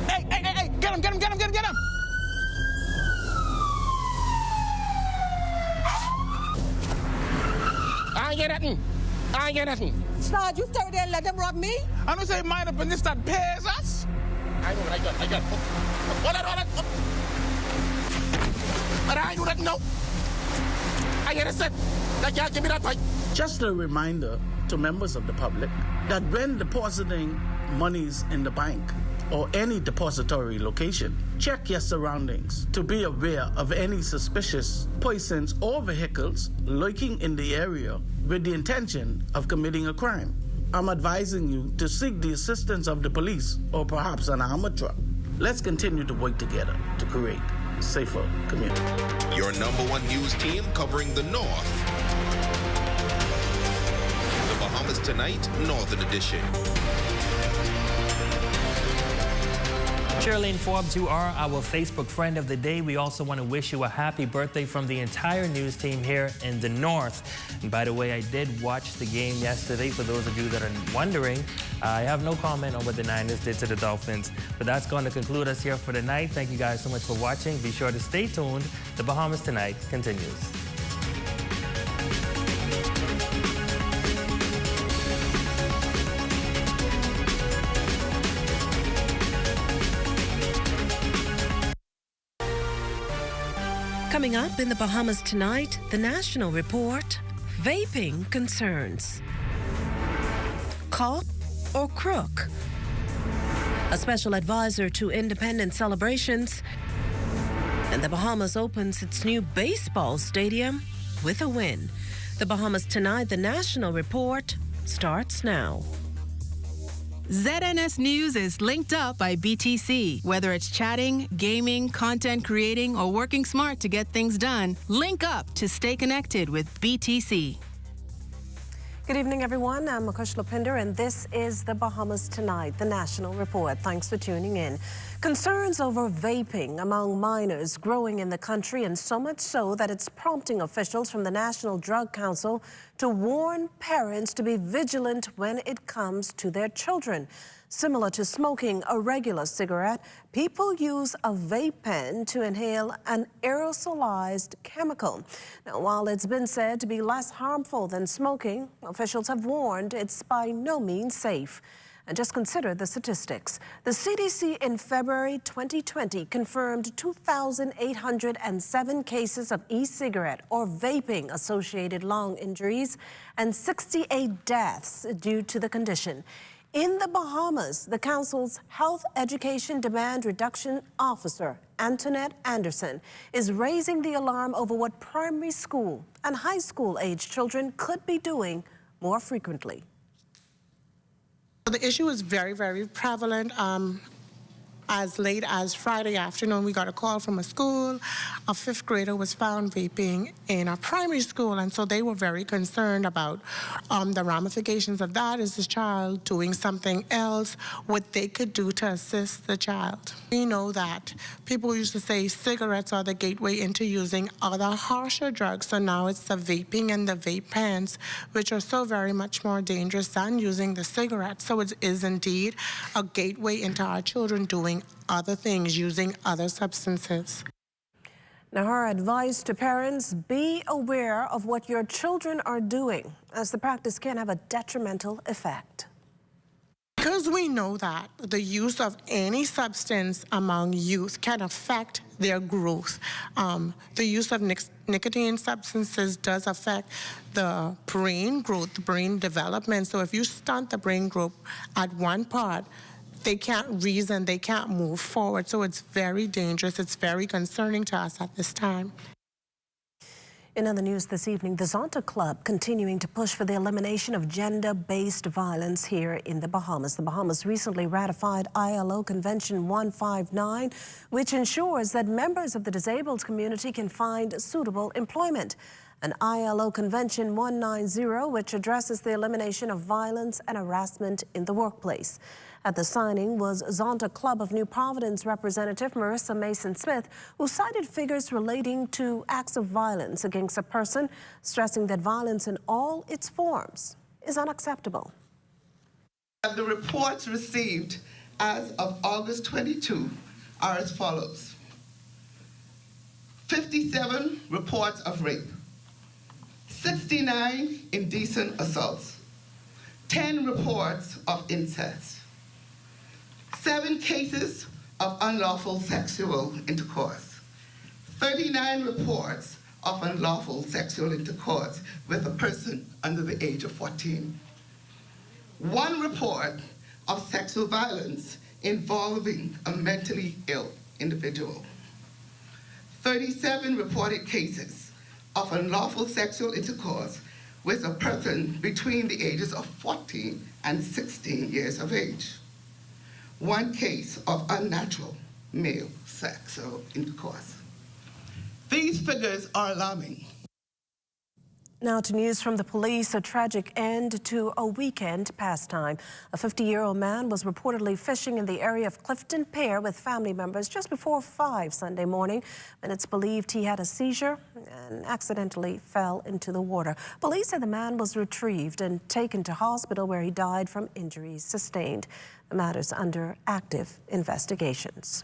Hey, get him. I ain't get nothing. Start, you stay there and let them rob me? I'm gonna say mind up and this that pays us. I know what I got. What? But I do that, no. I get a set. Like, yeah, give me that pipe. Just a reminder to members of the public that when depositing monies in the bank or any depository location, check your surroundings to be aware of any suspicious persons or vehicles lurking in the area with the intention of committing a crime. I'm advising you to seek the assistance of the police or perhaps an armored truck. Let's continue to work together to create a safer community. Your #1 news team covering the North. The Bahamas Tonight, Northern Edition. Shirlene Forbes, you are our Facebook friend of the day. We also want to wish you a happy birthday from the entire news team here in the North. And by the way, I did watch the game yesterday. For those of you that are wondering, I have no comment on what the Niners did to the Dolphins. But that's going to conclude us here for tonight. Thank you guys so much for watching. Be sure to stay tuned. The Bahamas Tonight continues. Coming up in the Bahamas Tonight, the National Report, vaping concerns. Cop or crook? A special advisor to independent celebrations. And the Bahamas opens its new baseball stadium with a win. The Bahamas Tonight, the National Report, starts now. ZNS News is linked up by BTC. Whether it's chatting, gaming, content creating, or working smart to get things done, link up to stay connected with BTC. Good evening, everyone. I'm Makush Lopinder, and this is the Bahamas Tonight, the National Report. Thanks for tuning in. Concerns over vaping among minors growing in the country, and so much so that it's prompting officials from the National Drug Council to warn parents to be vigilant when it comes to their children. Similar to smoking a regular cigarette, people use a vape pen to inhale an aerosolized chemical. Now, while it's been said to be less harmful than smoking, officials have warned it's by no means safe. And just consider the statistics. The CDC in February 2020 confirmed 2,807 cases of e-cigarette or vaping-associated lung injuries and 68 deaths due to the condition. In the Bahamas, the Council's Health Education Demand Reduction Officer, Antoinette Anderson, is raising the alarm over what primary school and high school-age children could be doing more frequently. The issue is very, very prevalent. As late as Friday afternoon, we got a call from a school. A fifth grader was found vaping in a primary school, and so they were very concerned about the ramifications of that. Is the child doing something else? What they could do to assist the child? We know that people used to say cigarettes are the gateway into using other harsher drugs, so now it's the vaping and the vape pens, which are so very much more dangerous than using the cigarettes. So it is indeed a gateway into our children doing other things, using other substances. Now, her advice to parents: be aware of what your children are doing, as the practice can have a detrimental effect. Because we know that the use of any substance among youth can affect their growth. The use of nicotine substances does affect the brain growth, the brain development. So if you stunt the brain growth at one part, they can't reason, they can't move forward. So it's very dangerous. It's very concerning to us at this time. In other news this evening, the Zonta Club continuing to push for the elimination of gender-based violence here in the Bahamas. The Bahamas recently ratified ILO Convention 159, which ensures that members of the disabled community can find suitable employment. And ILO Convention 190, which addresses the elimination of violence and harassment in the workplace. At the signing was Zonta Club of New Providence representative Marissa Mason-Smith, who cited figures relating to acts of violence against a person, stressing that violence in all its forms is unacceptable. The reports received as of August 22 are as follows: 57 reports of rape, 69 indecent assaults, 10 reports of incest, 7 cases of unlawful sexual intercourse, 39 reports of unlawful sexual intercourse with a person under the age of 14, 1 report of sexual violence involving a mentally ill individual, 37 reported cases of unlawful sexual intercourse with a person between the ages of 14 and 16 years of age, 1 case of unnatural male sexual intercourse. These figures are alarming. Now to news from the police, a tragic end to a weekend pastime. A 50-year-old man was reportedly fishing in the area of Clifton Pier with family members just before 5 Sunday morning, when it's believed he had a seizure and accidentally fell into the water. Police said the man was retrieved and taken to hospital, where he died from injuries sustained. The matter's under active investigations.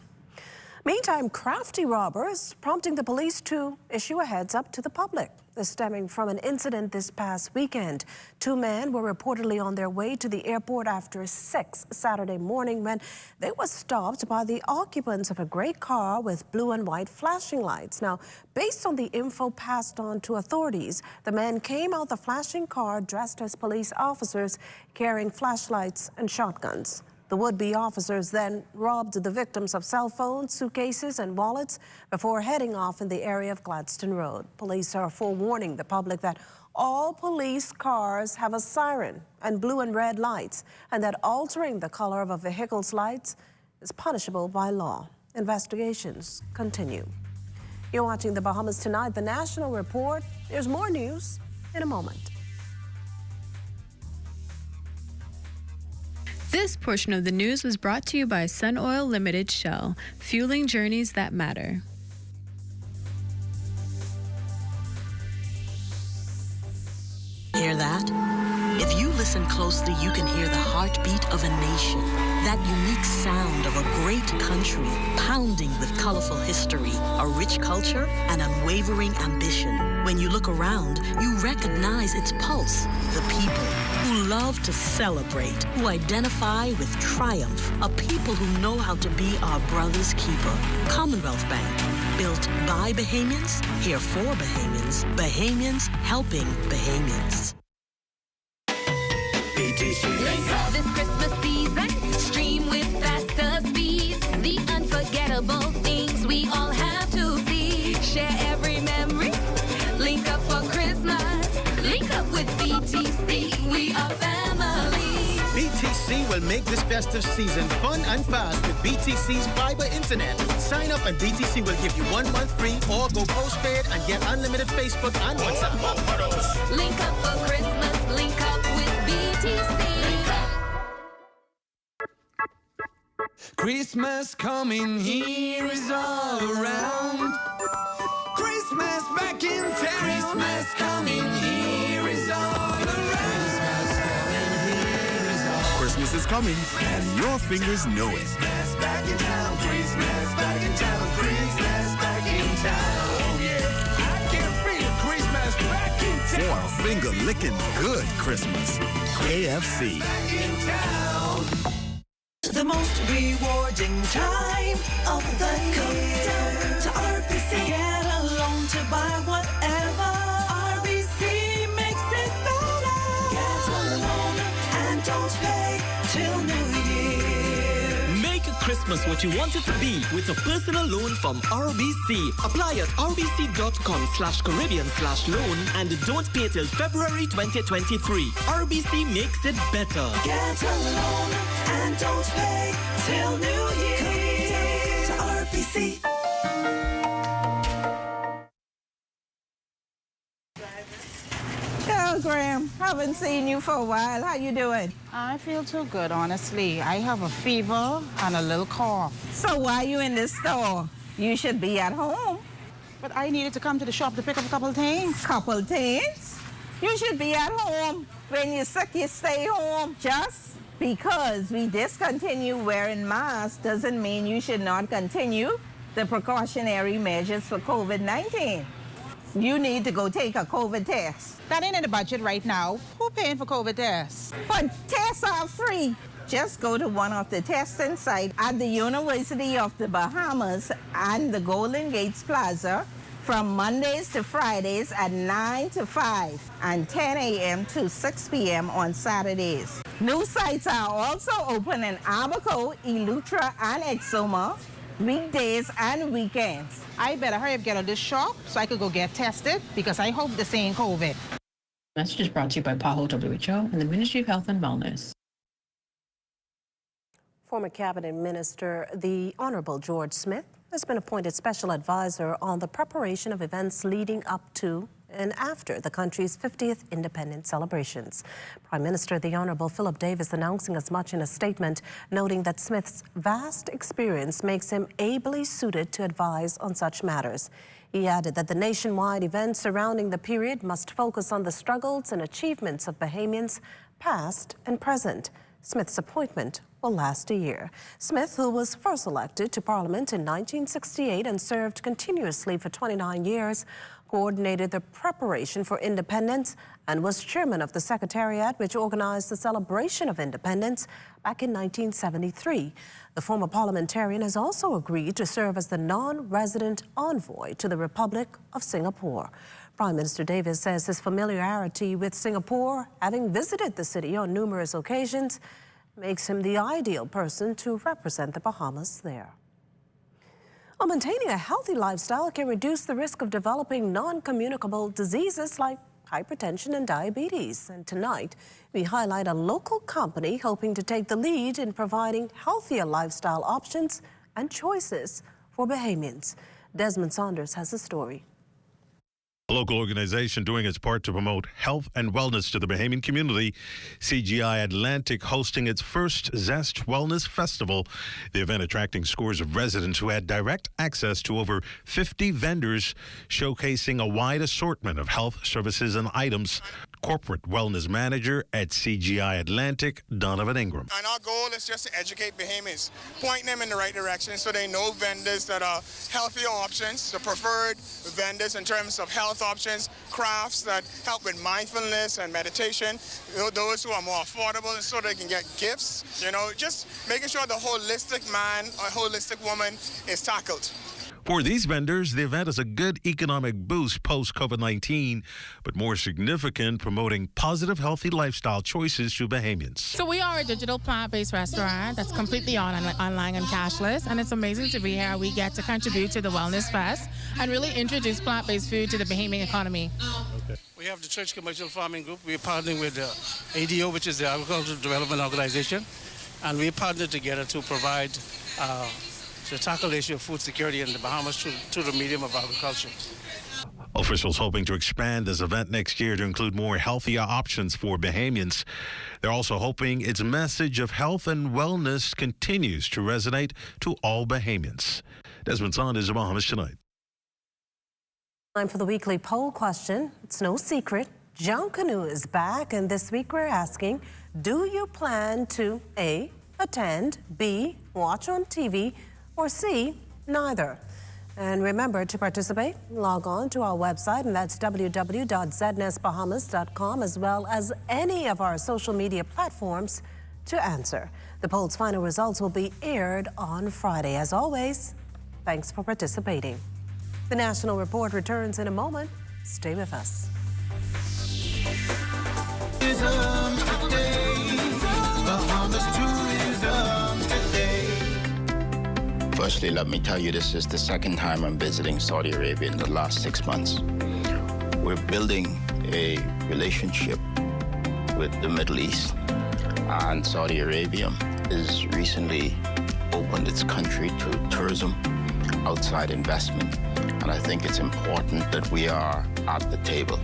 Meantime, crafty robbers prompting the police to issue a heads-up to the public. This stemming from an incident this past weekend. 2 men were reportedly on their way to the airport after 6 Saturday morning when they were stopped by the occupants of a gray car with blue and white flashing lights. Now, based on the info passed on to authorities, the men came out the flashing car dressed as police officers, carrying flashlights and shotguns. The would-be officers then robbed the victims of cell phones, suitcases, and wallets before heading off in the area of Gladstone Road. Police are forewarning the public that all police cars have a siren and blue and red lights, and that altering the color of a vehicle's lights is punishable by law. Investigations continue. You're watching the Bahamas Tonight, the National Report. There's more news in a moment. This portion of the news was brought to you by Sun Oil Limited Shell, fueling journeys that matter. Hear that? If you listen closely, you can hear the heartbeat of a nation. That unique sound of a great country, pounding with colorful history, a rich culture, and unwavering ambition. When you look around, you recognize its pulse. The people who love to celebrate, who identify with triumph, a people who know how to be our brother's keeper. Commonwealth Bank, built by Bahamians, here for Bahamians, Bahamians helping Bahamians. This Christmas season, stream with faster speeds. The unforgettable things we all have to see. Share every memory. Link up for Christmas. Link up with BTC. We are family. BTC will make this festive season fun and fast with BTC's fiber internet. Sign up and BTC will give you 1 month free or go postpaid and get unlimited Facebook and WhatsApp. Link up for Christmas. Link up with BTC. Christmas coming here is all around. Christmas back in town. Christmas coming here is all around. Christmas is coming, and your fingers know it. Christmas back in town. Christmas back in town. Christmas back in town. Oh yeah, I can feel Christmas back in town. For a finger-licking good Christmas. KFC. Back in town. The most rewarding time of the year. To RBC, get a loan to buy whatever. RBC makes it better. Get a loan and don't pay till New Year. Make Christmas what you want it to be with a personal loan from RBC. Apply at rbc.com/Caribbean/loan and don't pay till February 2023. RBC makes it better. Get a loan and don't pay till New Year. To RBC. Hello, Graham. Haven't seen you for a while. How you doing? I feel too good, honestly. I have a fever and a little cough. So why are you in the store? You should be at home. But I needed to come to the shop to pick up a couple things. Couple things? You should be at home. When you're sick, you stay home. Just because we discontinue wearing masks doesn't mean you should not continue the precautionary measures for COVID-19. You need to go take a COVID test. That ain't in the budget right now. Who paying for COVID tests? But tests are free. Just go to one of the testing sites at the University of the Bahamas and the Golden Gates Plaza from Mondays to Fridays at 9 to 5 and 10 a.m. to 6 p.m. on Saturdays. New sites are also open in Abaco, Eleuthera, and Exuma, weekdays and weekends. I better hurry up get out of this shop so I could go get tested because I hope this ain't COVID. Message is brought to you by PAHO WHO and the Ministry of Health and Wellness. Former Cabinet Minister, the Honorable George Smith, has been appointed special advisor on the preparation of events leading up to and after the country's 50th independence celebrations. Prime Minister, the Honorable Philip Davis, announcing as much in a statement, noting that Smith's vast experience makes him ably suited to advise on such matters. He added that the nationwide events surrounding the period must focus on the struggles and achievements of Bahamians, past and present. Smith's appointment will last a year. Smith, who was first elected to Parliament in 1968 and served continuously for 29 years, coordinated the preparation for independence and was chairman of the Secretariat which organized the celebration of independence back in 1973. The former parliamentarian has also agreed to serve as the non-resident envoy to the Republic of Singapore. Prime Minister Davis says his familiarity with Singapore, having visited the city on numerous occasions, makes him the ideal person to represent the Bahamas there. Maintaining a healthy lifestyle can reduce the risk of developing non-communicable diseases like hypertension and diabetes. And tonight, we highlight a local company hoping to take the lead in providing healthier lifestyle options and choices for Bahamians. Desmond Saunders has the story. A local organization doing its part to promote health and wellness to the Bahamian community, CGI Atlantic hosting its first Zest Wellness Festival. The event attracting scores of residents who had direct access to over 50 vendors, showcasing a wide assortment of health services and items. Corporate Wellness Manager at CGI Atlantic, Donovan Ingram. And our goal is just to educate Bahamians, point them in the right direction so they know vendors that are healthier options, the preferred vendors in terms of health options, crafts that help with mindfulness and meditation, those who are more affordable so they can get gifts, just making sure the holistic man or holistic woman is tackled. For these vendors, the event is a good economic boost post-COVID-19, but more significant, promoting positive, healthy lifestyle choices to Bahamians. So we are a digital plant-based restaurant that's completely online and cashless, and it's amazing to be here. We get to contribute to the Wellness Fest and really introduce plant-based food to the Bahamian economy. We have the Church Commercial Farming Group. We're partnering with ADO, which is the Agricultural Development Organization, and we partnered together to provide to tackle the issue of food security in the Bahamas through the medium of agriculture. Officials hoping to expand this event next year to include more healthier options for Bahamians. They're also hoping its message of health and wellness continues to resonate to all Bahamians. Desmond Saunders, Bahamas Tonight. Time for the weekly poll question. It's no secret. John Canoe is back, and this week we're asking, do you plan to A, attend, B, watch on TV, or C, neither? And remember to participate, log on to our website, and that's www.znesbahamas.com, as well as any of our social media platforms to answer. The poll's final results will be aired on Friday. As always, thanks for participating. The National Report returns in a moment. Stay with us. Firstly, let me tell you, this is the second time I'm visiting Saudi Arabia in the last 6 months. We're building a relationship with the Middle East, and Saudi Arabia has recently opened its country to tourism, outside investment, and I think it's important that we are at the table.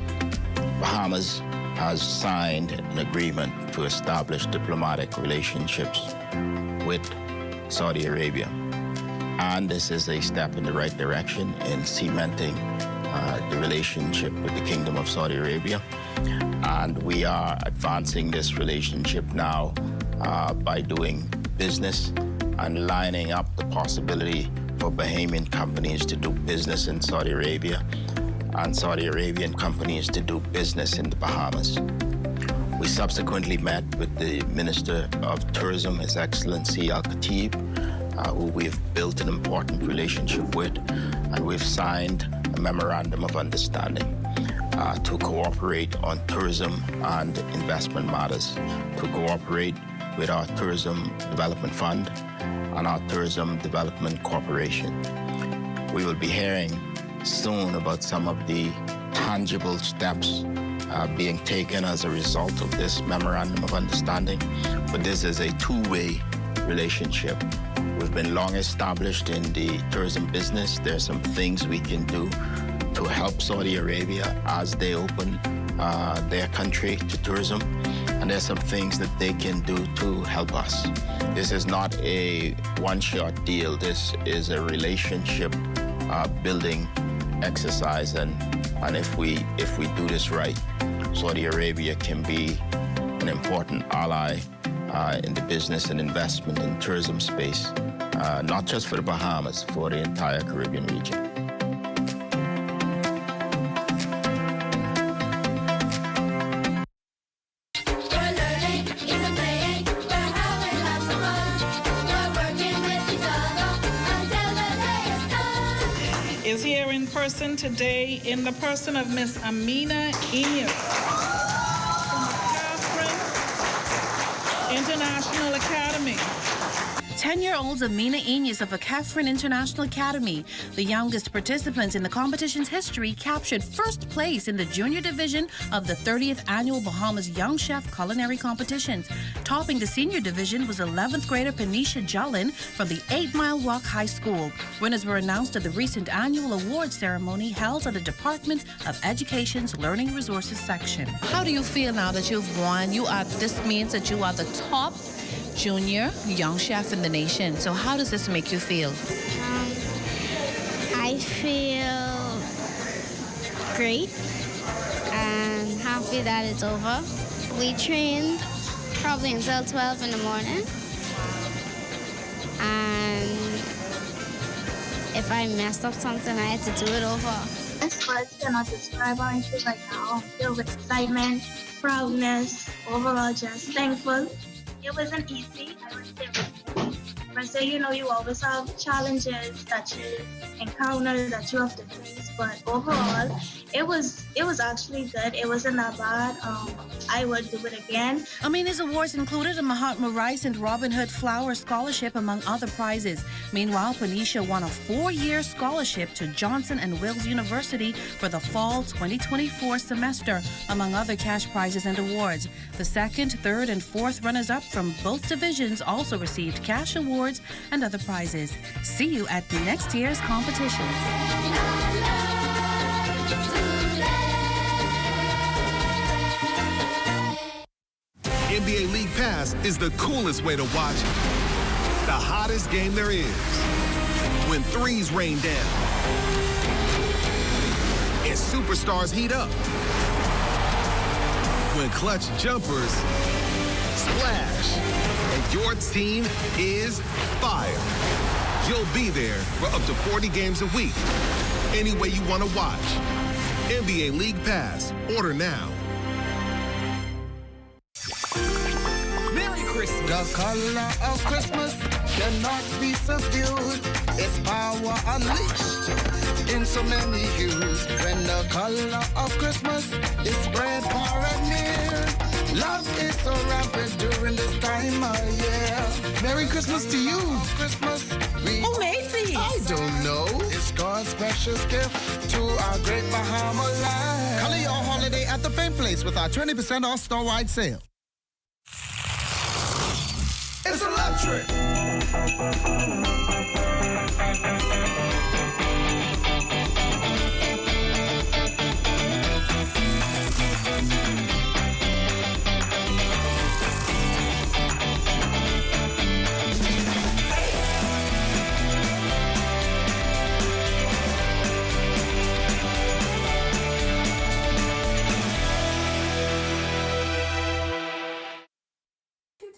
Bahamas has signed an agreement to establish diplomatic relationships with Saudi Arabia. And this is a step in the right direction in cementing the relationship with the Kingdom of Saudi Arabia. And we are advancing this relationship now by doing business and lining up the possibility for Bahamian companies to do business in Saudi Arabia and Saudi Arabian companies to do business in the Bahamas. We subsequently met with the Minister of Tourism, His Excellency Al-Khatib, who we've built an important relationship with, and we've signed a memorandum of understanding to cooperate on tourism and investment matters, to cooperate with our Tourism Development Fund and our Tourism Development Corporation. We will be hearing soon about some of the tangible steps being taken as a result of this memorandum of understanding, but this is a two-way relationship. We've been long established in the tourism business. There's some things we can do to help Saudi Arabia as they open their country to tourism, and there's some things that they can do to help us. This is not a one-shot deal. This is a relationship building exercise, and if we do this right, Saudi Arabia can be an important ally in the business and investment and tourism space, not just for the Bahamas, for the entire Caribbean region. Is here in person today in the person of Miss Amina Inyas from Catherine International Academy. 10-year-olds Amina Enyas of Catherine International Academy, the youngest participants in the competition's history, captured first place in the junior division of the 30th annual Bahamas Young Chef Culinary Competitions. Topping the senior division was 11th grader Panisha Jullin from the 8 Mile Rock High School. Winners were announced at the recent annual awards ceremony held at the Department of Education's Learning Resources section. How do you feel now that you've won? This means that you are the top junior young chef in the nation. So how does this make you feel? I feel great and happy that it's over. We trained probably until 12 in the morning. And if I messed up something, I had to do it over. But cannot describe how I feel right now. Filled with excitement, proudness, overall just thankful. It wasn't easy. I would say it was easy. But so you always have challenges that you encounter that you have to face. But overall, it was actually good. It wasn't that bad. I would do it again. Amina's awards included a Mahatma Rice and Robin Hood Flower Scholarship, among other prizes. Meanwhile, Panisha won a 4-year scholarship to Johnson & Wales University for the fall 2024 semester, among other cash prizes and awards. The second, third, and fourth runners-up from both divisions also received cash awards and other prizes. See you at next year's competition. NBA League Pass is the coolest way to watch the hottest game there is. When threes rain down and superstars heat up. When clutch jumpers splash and your team is fire. You'll be there for up to 40 games a week. Any way you want to watch. NBA League Pass. Order now. The color of Christmas cannot be subdued. Its power unleashed in so many hues. When the color of Christmas is spread far and near, love is so rampant during this time of year. Merry Christmas to you. Christmas. Who made these? I don't know. It's God's precious gift to our great Bahama land. Color your holiday at the Fame Place with our 20% off store-wide sale. It's electric.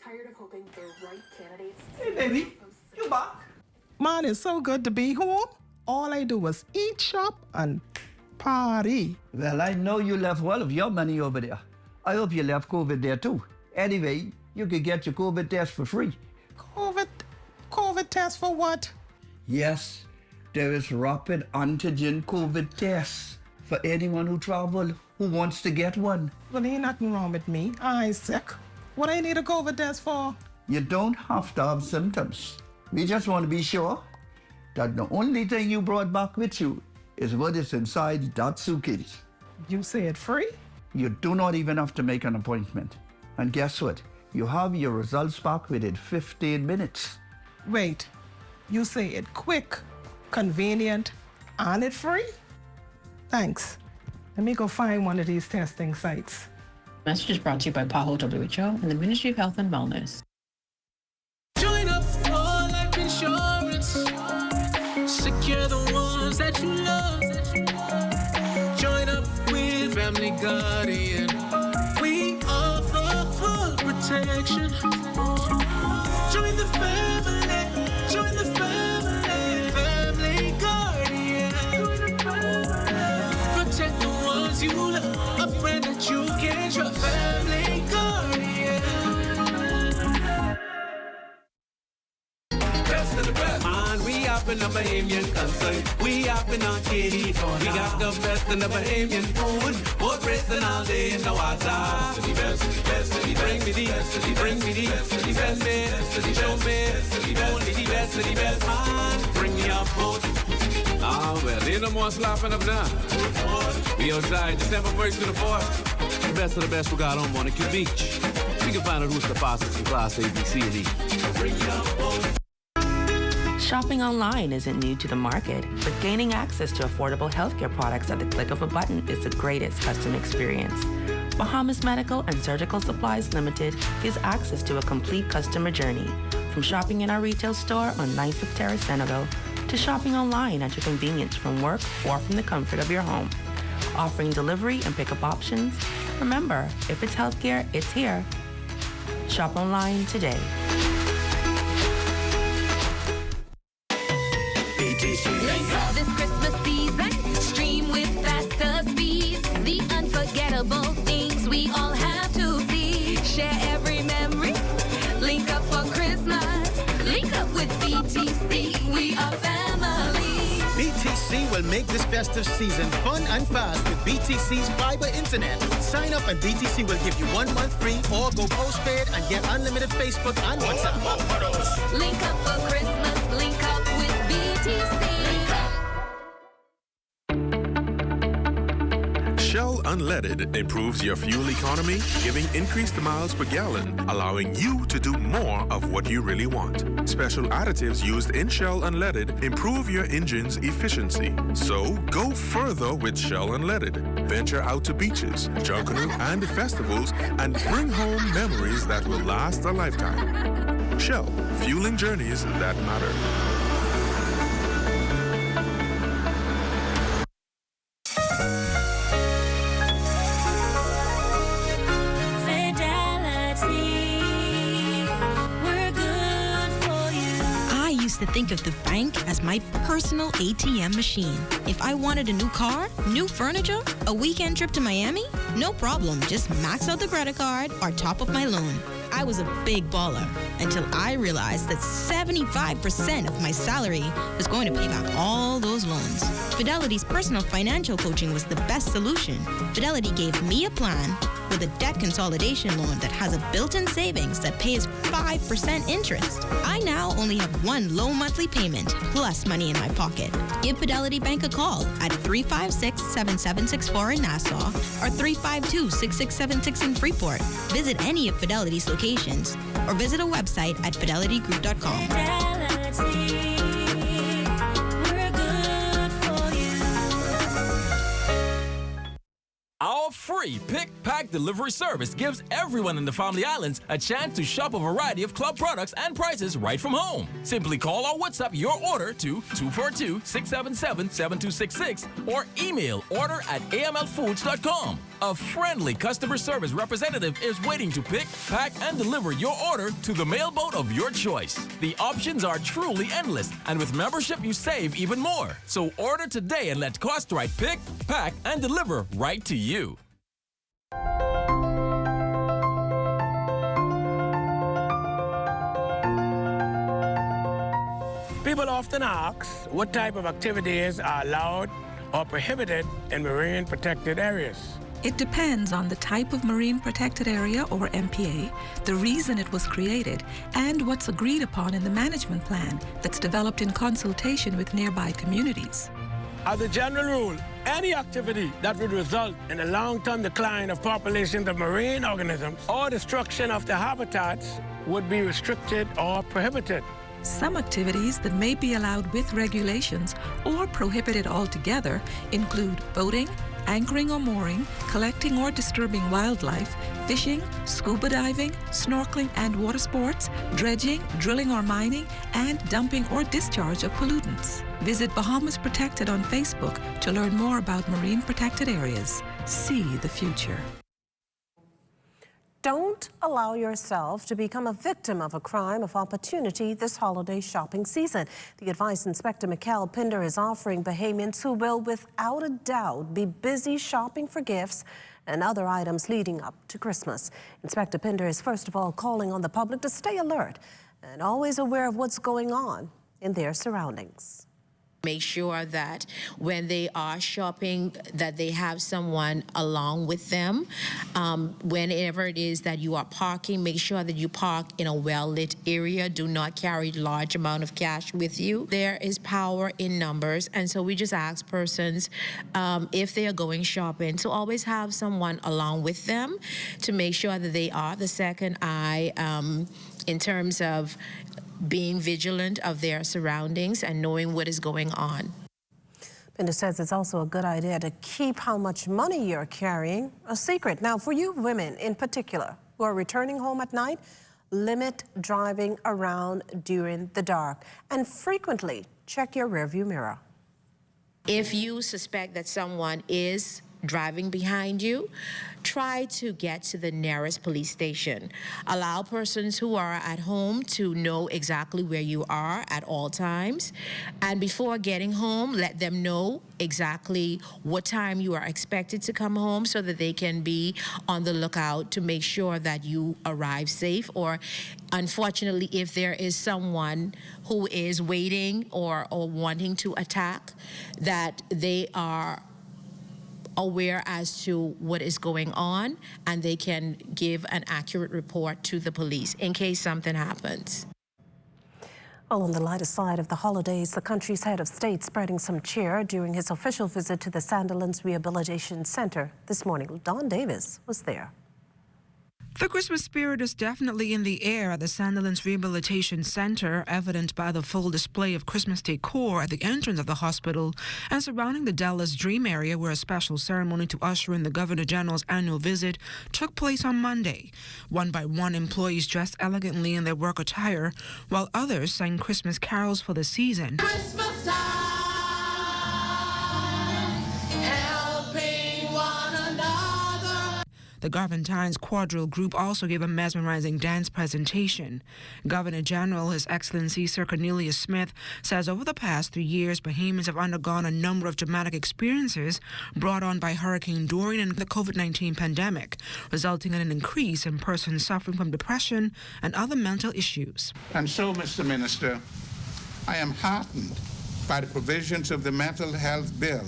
Tired of hoping the right candidates. Hey, baby, you back? Man, it's so good to be home. All I do was eat, shop, and party. Well, I know you left all of your money over there. I hope you left COVID there too. Anyway, you could get your COVID test for free. COVID test for what? Yes, there is rapid antigen COVID tests for anyone who travel who wants to get one. Well, ain't nothing wrong with me. I ain't sick. What I need a COVID test for? You don't have to have symptoms. We just want to be sure that the only thing you brought back with you is what is inside that suitcase. You say it free? You do not even have to make an appointment. And guess what? You have your results back within 15 minutes. Wait, you say it quick, convenient, and it free? Thanks. Let me go find one of these testing sites. Message is brought to you by PAHO WHO and the Ministry of Health and Wellness. Join up for life insurance. Secure the ones that you love. Join up with Family Guardian. We offer full protection. Join the family. Join the family. Family Guardian. Protect the ones you love. A friend that you can trust. Family Guardian. Yes, best of the best. Man, we up in the Bahamian country. We up in Arcadia. We got the best in the Bahamian food. Boat racing all day in the water. Best of the best, best of the best. Bring me the, bring me the, send me, show me, only the best of the best. Man, bring me up boat. Ah, well, ain't no more slapping up now. We outside December 1st to the 4th. The best of the best we got on Monaco Beach. We can find out who's the fastest in class A, B, C, and E. Shopping online isn't new to the market, but gaining access to affordable healthcare products at the click of a button is the greatest customer experience. Bahamas Medical and Surgical Supplies Limited gives access to a complete customer journey, from shopping in our retail store on 9th Terrace, Centerville, to shopping online at your convenience from work or from the comfort of your home. Offering delivery and pickup options. Remember, if it's healthcare, it's here. Shop online today. This Christmas season, stream with faster speeds. The unforgettable things we all have to see. Share every memory. Link up for Christmas. Link up with BTC. We are family. BTC will make this festive season fun and fast with BTC's fiber internet. Sign up and BTC will give you 1 month free or go postpaid and get unlimited Facebook and WhatsApp. Link up for Christmas. Link up with BTC. Shell Unleaded improves your fuel economy, giving increased miles per gallon, allowing you to do more of what you really want. Special additives used in Shell Unleaded improve your engine's efficiency. So go further with Shell Unleaded. Venture out to beaches, Junkanoo, and festivals and bring home memories that will last a lifetime. Shell, fueling journeys that matter. To think of the bank as my personal ATM machine. If I wanted a new car, new furniture, a weekend trip to Miami, no problem. Just max out the credit card or top up my loan. I was a big baller until I realized that 75% of my salary was going to pay back all those loans. Fidelity's personal financial coaching was the best solution. Fidelity gave me a plan with a debt consolidation loan that has a built-in savings that pays 5% interest. I now only have one low monthly payment plus money in my pocket. Give Fidelity Bank a call at 356-7764 in Nassau or 352-6676 in Freeport. Visit any of Fidelity's locations or visit a website at fidelitygroup.com. Our free pick, pack, delivery service gives everyone in the Family Islands a chance to shop a variety of club products and prices right from home. Simply call or WhatsApp your order to 242-677-7266 or email order@amlfoods.com. A friendly customer service representative is waiting to pick, pack, and deliver your order to the mailboat of your choice. The options are truly endless, and with membership you save even more. So order today and let Cost Right pick, pack, and deliver right to you. People often ask what type of activities are allowed or prohibited in marine protected areas. It depends on the type of marine protected area or MPA, the reason it was created, and what's agreed upon in the management plan that's developed in consultation with nearby communities. As a general rule, any activity that would result in a long-term decline of populations of marine organisms or destruction of their habitats would be restricted or prohibited. Some activities that may be allowed with regulations or prohibited altogether include boating, anchoring or mooring, collecting or disturbing wildlife, fishing, scuba diving, snorkeling and water sports, dredging, drilling or mining, and dumping or discharge of pollutants. Visit Bahamas Protected on Facebook to learn more about marine protected areas. See the future. Don't allow yourself to become a victim of a crime of opportunity this holiday shopping season. The advice Inspector Mikkel Pinder is offering Bahamians who will, without a doubt, be busy shopping for gifts and other items leading up to Christmas. Inspector Pinder is first of all calling on the public to stay alert and always aware of what's going on in their surroundings. Make sure that when they are shopping, that they have someone along with them. Whenever it is that you are parking, make sure that you park in a well-lit area. Do not carry large amount of cash with you. There is power in numbers, and so we just ask persons, if they are going shopping, to always have someone along with them to make sure that they are the second eye in terms of being vigilant of their surroundings and knowing what is going on. Binda says it's also a good idea to keep how much money you're carrying a secret. Now, for you women in particular who are returning home at night, limit driving around during the dark and frequently check your rearview mirror. If you suspect that someone is driving behind you, try to get to the nearest police station. Allow persons who are at home to know exactly where you are at all times. And before getting home, let them know exactly what time you are expected to come home so that they can be on the lookout to make sure that you arrive safe. Or unfortunately, if there is someone who is waiting or wanting to attack, that they are aware as to what is going on and they can give an accurate report to the police in case something happens. Well, on the lighter side of the holidays, the country's head of state spreading some cheer during his official visit to the Sandilands Rehabilitation Center this morning. Don Davis was there. The Christmas spirit is definitely in the air at the Sandilands Rehabilitation Center, evident by the full display of Christmas decor at the entrance of the hospital and surrounding the Dallas Dream area, where a special ceremony to usher in the Governor General's annual visit took place on Monday. One by one, employees dressed elegantly in their work attire, while others sang Christmas carols for the season. Christmas time, helping one another. The Garventine's Quadrille Group also gave a mesmerizing dance presentation. Governor General, His Excellency Sir Cornelius Smith, says over the past 3 years, Bahamians have undergone a number of dramatic experiences brought on by Hurricane Dorian and the COVID-19 pandemic, resulting in an increase in persons suffering from depression and other mental issues. And so, Mr. Minister, I am heartened by the provisions of the Mental Health Bill.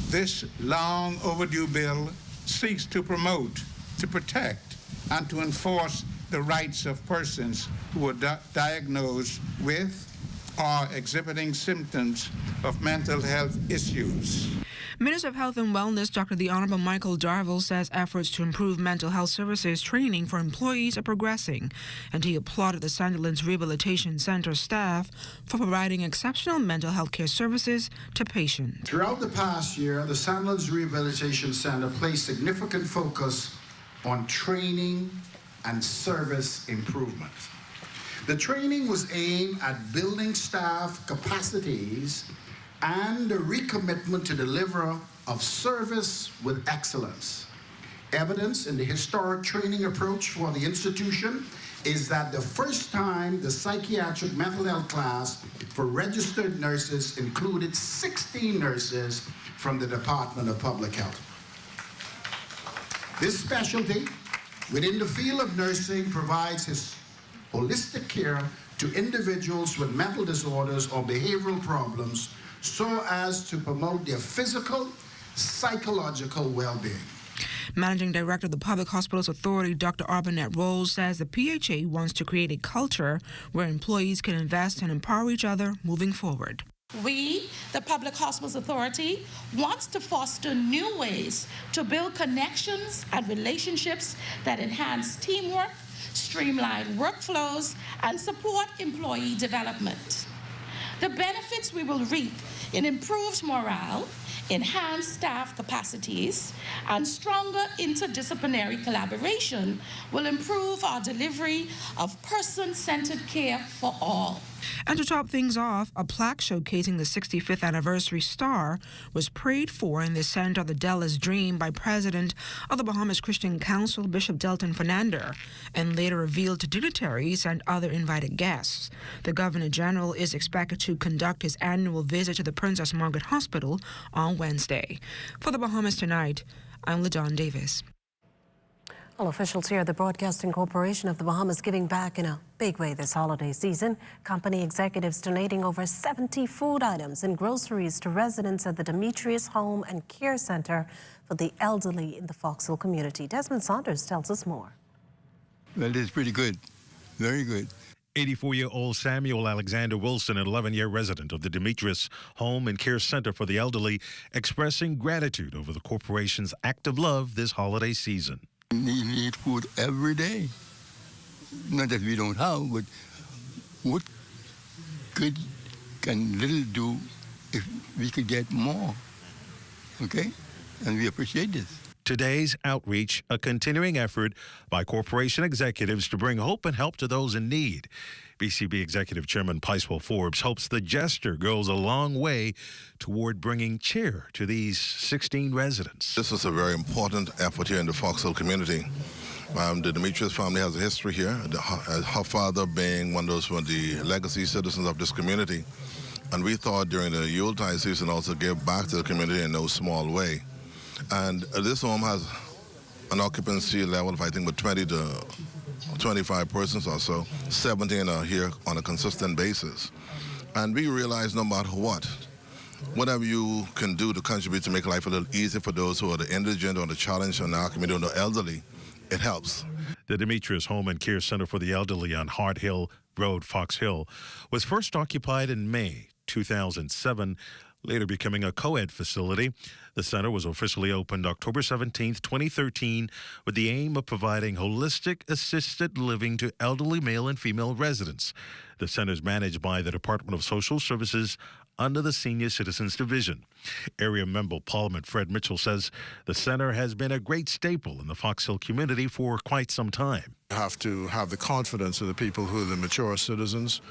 This long overdue bill seeks to promote, to protect, and to enforce the rights of persons who are diagnosed with or exhibiting symptoms of mental health issues. Minister of Health and Wellness, Dr. The Honorable Michael Darville, says efforts to improve mental health services training for employees are progressing, and he applauded the Sandilands Rehabilitation Center staff for providing exceptional mental health care services to patients. Throughout the past year, the Sandilands Rehabilitation Center placed significant focus on training and service improvement. The training was aimed at building staff capacities and the recommitment to deliver of service with excellence. Evidence in the historic training approach for the institution is that the first time the psychiatric mental health class for registered nurses included 16 nurses from the Department of Public Health. This specialty within the field of nursing provides holistic care to individuals with mental disorders or behavioral problems so as to promote their physical, psychological well-being. Managing Director of the Public Hospitals Authority, Dr. Arbonette Rolls, says the PHA wants to create a culture where employees can invest and empower each other moving forward. We, the Public Hospitals Authority, wants to foster new ways to build connections and relationships that enhance teamwork, streamline workflows, and support employee development. The benefits we will reap in improved morale, enhanced staff capacities, and stronger interdisciplinary collaboration will improve our delivery of person-centered care for all. And to top things off, a plaque showcasing the 65th anniversary star was prayed for in the center of the Dallas Dream by President of the Bahamas Christian Council, Bishop Delton Fernandez, and later revealed to dignitaries and other invited guests. The Governor General is expected to conduct his annual visit to the Princess Margaret Hospital on Wednesday. For the Bahamas Tonight, I'm LaDon Davis. Well, officials here at the Broadcasting Corporation of the Bahamas giving back in a big way this holiday season. Company executives donating over 70 food items and groceries to residents at the Demetrius Home and Care Center for the elderly in the Fox Hill community. Desmond Saunders tells us more. Well, it's pretty good. Very good. 84-year-old Samuel Alexander Wilson, an 11-year resident of the Demetrius Home and Care Center for the Elderly, expressing gratitude over the corporation's act of love this holiday season. We need food every day. Not that we don't have, but what good can little do if we could get more? Okay? And we appreciate this. Today's outreach, a continuing effort by corporation executives to bring hope and help to those in need. BCB Executive Chairman Picewell Forbes hopes the gesture goes a long way toward bringing cheer to these 16 residents. This is a very important effort here in the Fox Hill community. The Demetrius family has a history here, her father being one of those who are the legacy citizens of this community. And we thought during the Yuletide season also give back to the community in no small way. And this home has an occupancy level of, I think, about 20 to 25 persons or so. 17 are here on a consistent basis. And we realize no matter what, whatever you can do to contribute to make life a little easier for those who are the indigent or the challenged in our community or the elderly, it helps. The Demetrius Home and Care Center for the Elderly on Hart Hill Road, Fox Hill, was first occupied in May 2007, later becoming a co-ed facility. The center was officially opened October 17, 2013, with the aim of providing holistic assisted living to elderly male and female residents. The center is managed by the Department of Social Services under the Senior Citizens Division. Area Member Parliament Fred Mitchell says the center has been a great staple in the Fox Hill community for quite some time. You have to have the confidence of the people who are the mature citizens.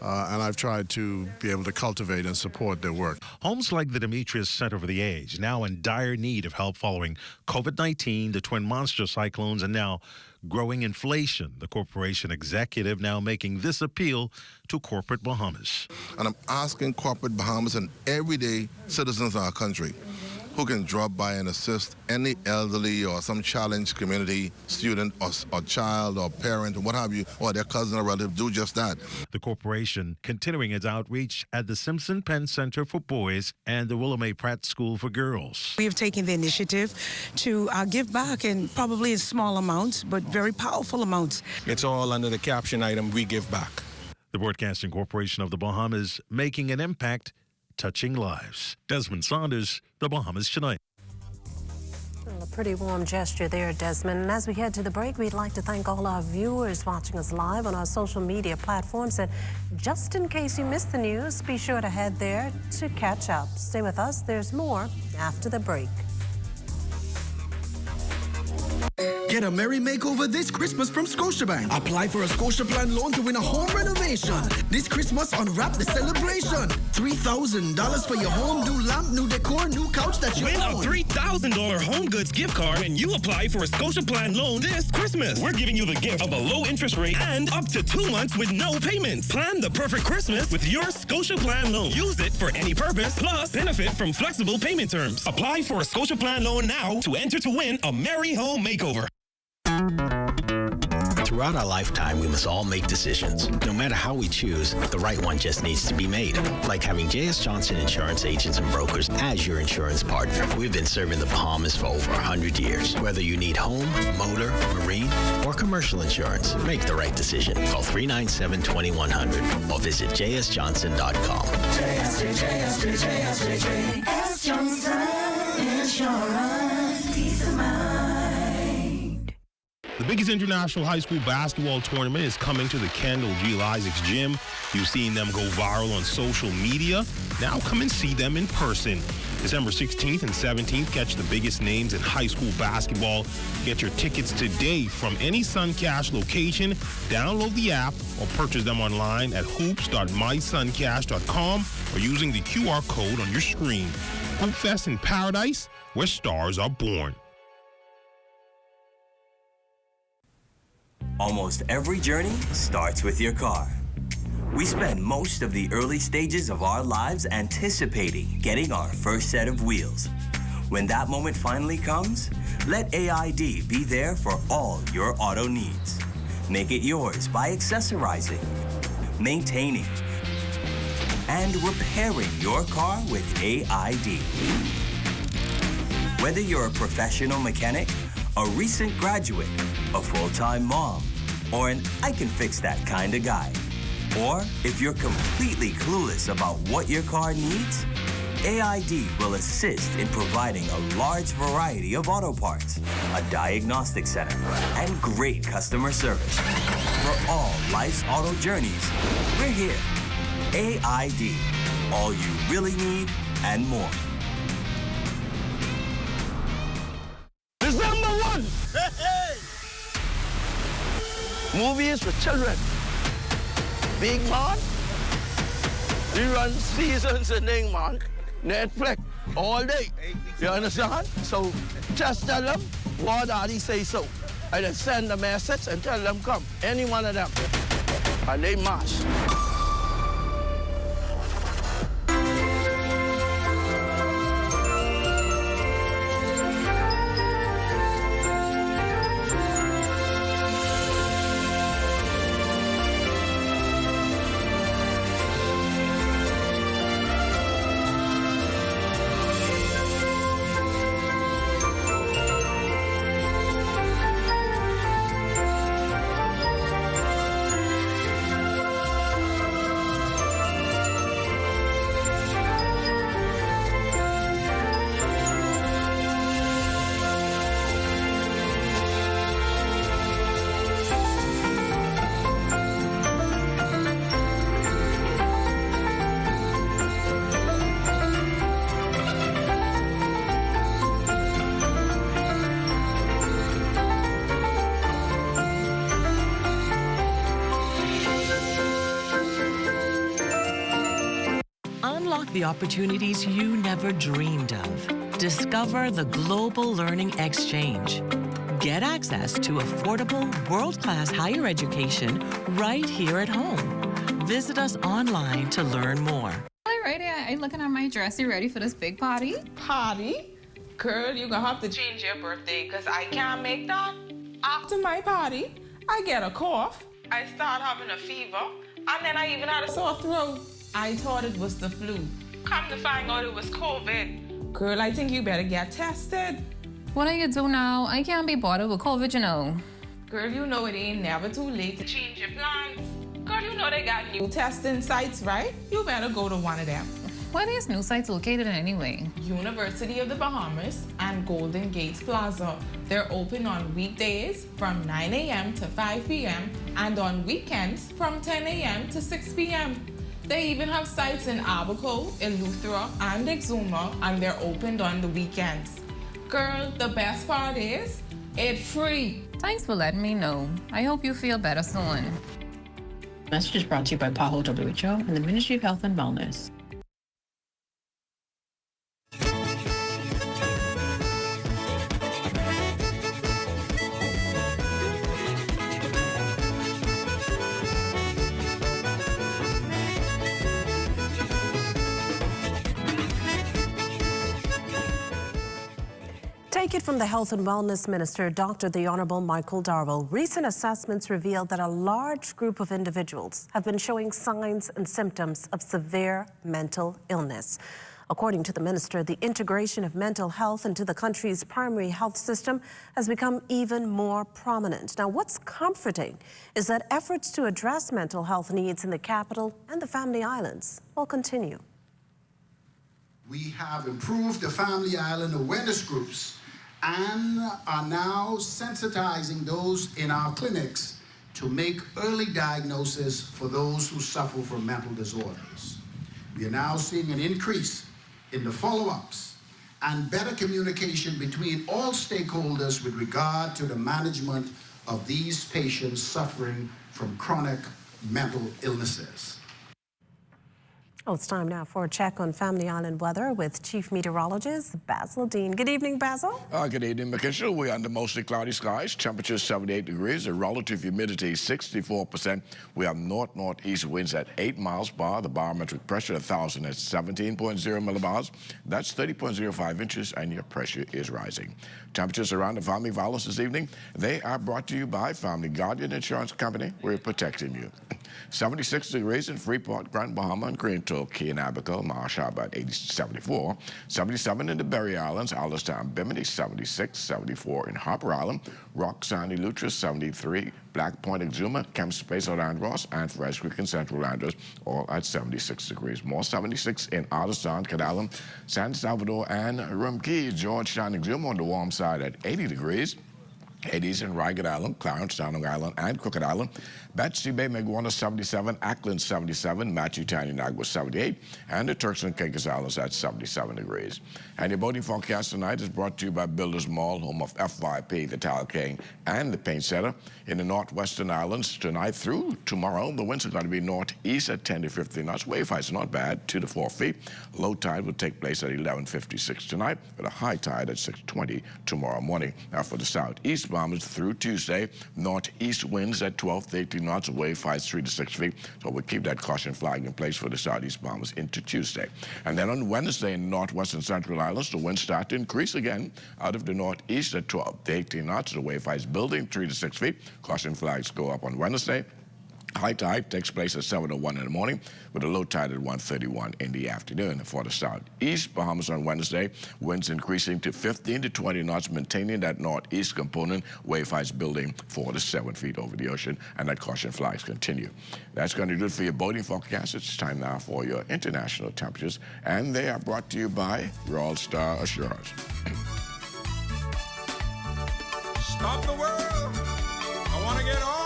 And I've tried to be able to cultivate and support their work. Homes like the Demetrius Center for the Aged, now in dire need of help following COVID-19, the twin monster cyclones, and now growing inflation. The corporation executive now making this appeal to corporate Bahamas. And I'm asking corporate Bahamas and everyday citizens of our country who can drop by and assist any elderly or some challenged community student or child or parent or what have you, or their cousin or relative, do just that. The corporation continuing its outreach at the Simpson Penn Center for Boys and the Willamette Pratt School for Girls. We have taken the initiative to give back in probably in small amounts, but very powerful amounts. It's all under the caption item, We Give Back. The Broadcasting Corporation of the Bahamas making an impact, touching lives. Desmond Saunders, The Bahamas Tonight. Well, a pretty warm gesture there, Desmond. And as we head to the break, we'd like to thank all our viewers watching us live on our social media platforms. And just in case you missed the news, be sure to head there to catch up. Stay with us. There's more after the break. Get a merry makeover this Christmas from Scotiabank. Apply for a Scotiaplan loan to win a home renovation. This Christmas, unwrap the celebration. $3,000 for your home, new lamp, new decor, new couch that you own. Win a $3,000 home goods gift card when you apply for a Scotiaplan loan this Christmas. We're giving you the gift of a low interest rate and up to 2 months with no payments. Plan the perfect Christmas with your Scotiaplan loan. Use it for any purpose, plus benefit from flexible payment terms. Apply for a Scotiaplan loan now to enter to win a merry home makeover. Throughout our lifetime, we must all make decisions. No matter how we choose, the right one just needs to be made. Like having J.S. Johnson Insurance Agents and Brokers as your insurance partner. We've been serving the Bahamas for over 100 years. Whether you need home, motor, marine, or commercial insurance, make the right decision. Call 397-2100 or visit jsjohnson.com. JS Johnson Insurance. Peace of mind. The biggest international high school basketball tournament is coming to the Kendall G. Isaacs Gym. You've seen them go viral on social media. Now come and see them in person. December 16th and 17th, catch the biggest names in high school basketball. Get your tickets today from any Suncash location. Download the app or purchase them online at hoops.mysuncash.com or using the QR code on your screen. Hoop Fest in paradise, where stars are born. Almost every journey starts with your car. We spend most of the early stages of our lives anticipating getting our first set of wheels. When that moment finally comes, let AID be there for all your auto needs. Make it yours by accessorizing, maintaining, and repairing your car with AID. Whether you're a professional mechanic, a recent graduate, a full-time mom, or an I can fix that kind of guy. Or if you're completely clueless about what your car needs, AID will assist in providing a large variety of auto parts, a diagnostic center, and great customer service. For all life's auto journeys, we're here. AID, all you really need and more. December 1! Hey! Movies for children. Big man. Rerun seasons and thing, man. Netflix all day. You understand? So just tell them what Daddy say so. I just send a message and tell them come. Any one of them. And they march. The opportunities you never dreamed of. Discover the Global Learning Exchange. Get access to affordable, world-class higher education right here at home. Visit us online to learn more. Alrighty, I'm looking at my dress. You ready for this big party? Party? Girl, you're gonna have to change your birthday because I can't make that. After my party, I get a cough, I start having a fever, and then I even had a sore throat. I thought it was the flu. Come to find out it was COVID. Girl, I think you better get tested. What do you do now? I can't be bothered with COVID, you know. Girl, you know it ain't never too late to change your plans. Girl, you know they got new testing sites, right? You better go to one of them. Where are these new sites located anyway? University of the Bahamas and Golden Gates Plaza. They're open on weekdays from 9 a.m. to 5 p.m. and on weekends from 10 a.m. to 6 p.m. They even have sites in Abaco, Eleuthera, and Exuma, and they're opened on the weekends. Girl, the best part is, it's free. Thanks for letting me know. I hope you feel better soon. Message is brought to you by PAHO WHO and the Ministry of Health and Wellness. Take it from the Health and Wellness Minister, Dr. the Honourable Michael Darwell. Recent assessments revealed that a large group of individuals have been showing signs and symptoms of severe mental illness. According to the minister, the integration of mental health into the country's primary health system has become even more prominent. Now, what's comforting is that efforts to address mental health needs in the capital and the Family Islands will continue. We have improved the Family Island awareness groups and are now sensitizing those in our clinics to make early diagnosis for those who suffer from mental disorders. We are now seeing an increase in the follow-ups and better communication between all stakeholders with regard to the management of these patients suffering from chronic mental illnesses. Well, it's time now for a check on Family Island weather with Chief Meteorologist Basil Dean. Good evening, Basil. Good evening, McKinstry. We're under mostly cloudy skies. Temperature 78 degrees. The relative humidity 64%. We have north-northeast winds at 8 miles per hour. The barometric pressure 1,000 at 17.0 millibars. That's 30.05 inches, and your pressure is rising. Temperatures around the family violence this evening. They are brought to you by Family Guardian Insurance Company. We're protecting you. 76 degrees in Freeport, Grand Bahama, and Greenville, Key and Abaco, Marsh Harbor at 74. 77 in the Berry Islands, Alderstown, Bimini, 76. 74 in Harper Island, Rock, Sandy, Luttrell, 73. Black Point, Exuma, Kemp Space, Orlando Ross, and Fresh Creek and Central Landers, all at 76 degrees. More 76 in Alderstown, Cadalum, San Salvador, and Rumkey, Georgetown, Exuma on the warm side at 80 degrees. 80s in Ragged Island, Clarence, Long Island, and Crooked Island. Betsy Bay, Meguana 77, Ackland 77, Matthew Nagua 78, and the Turks and Caicos Islands at 77 degrees. And your boating forecast tonight is brought to you by Builders Mall, home of FYP, the Tile King, and the Paint Setter. In the northwestern islands tonight through tomorrow, the winds are going to be northeast at 10 to 15 knots. Wave heights not bad, 2 to 4 feet. Low tide will take place at 11:56 tonight, with a high tide at 6:20 tomorrow morning. Now for the southeast bombers through Tuesday, northeast winds at 12 to 18 knots, wave heights 3 to 6 feet. So we'll keep that caution flag in place for the southeast bombers into Tuesday. And then on Wednesday in the northwestern central islands, the winds start to increase again out of the northeast at 12 to 18 knots. The wave heights building 3 to 6 feet. Caution flags go up on Wednesday. High tide takes place at 7:01 in the morning, with a low tide at 1:31 in the afternoon. For the southeast Bahamas on Wednesday, winds increasing to 15 to 20 knots, maintaining that northeast component, wave heights building 4 to 7 feet over the ocean, and that caution flags continue. That's going to do it for your boating forecast. It's time now for your international temperatures, and they are brought to you by Royal Star Assurance. Stop the world! I want to get off!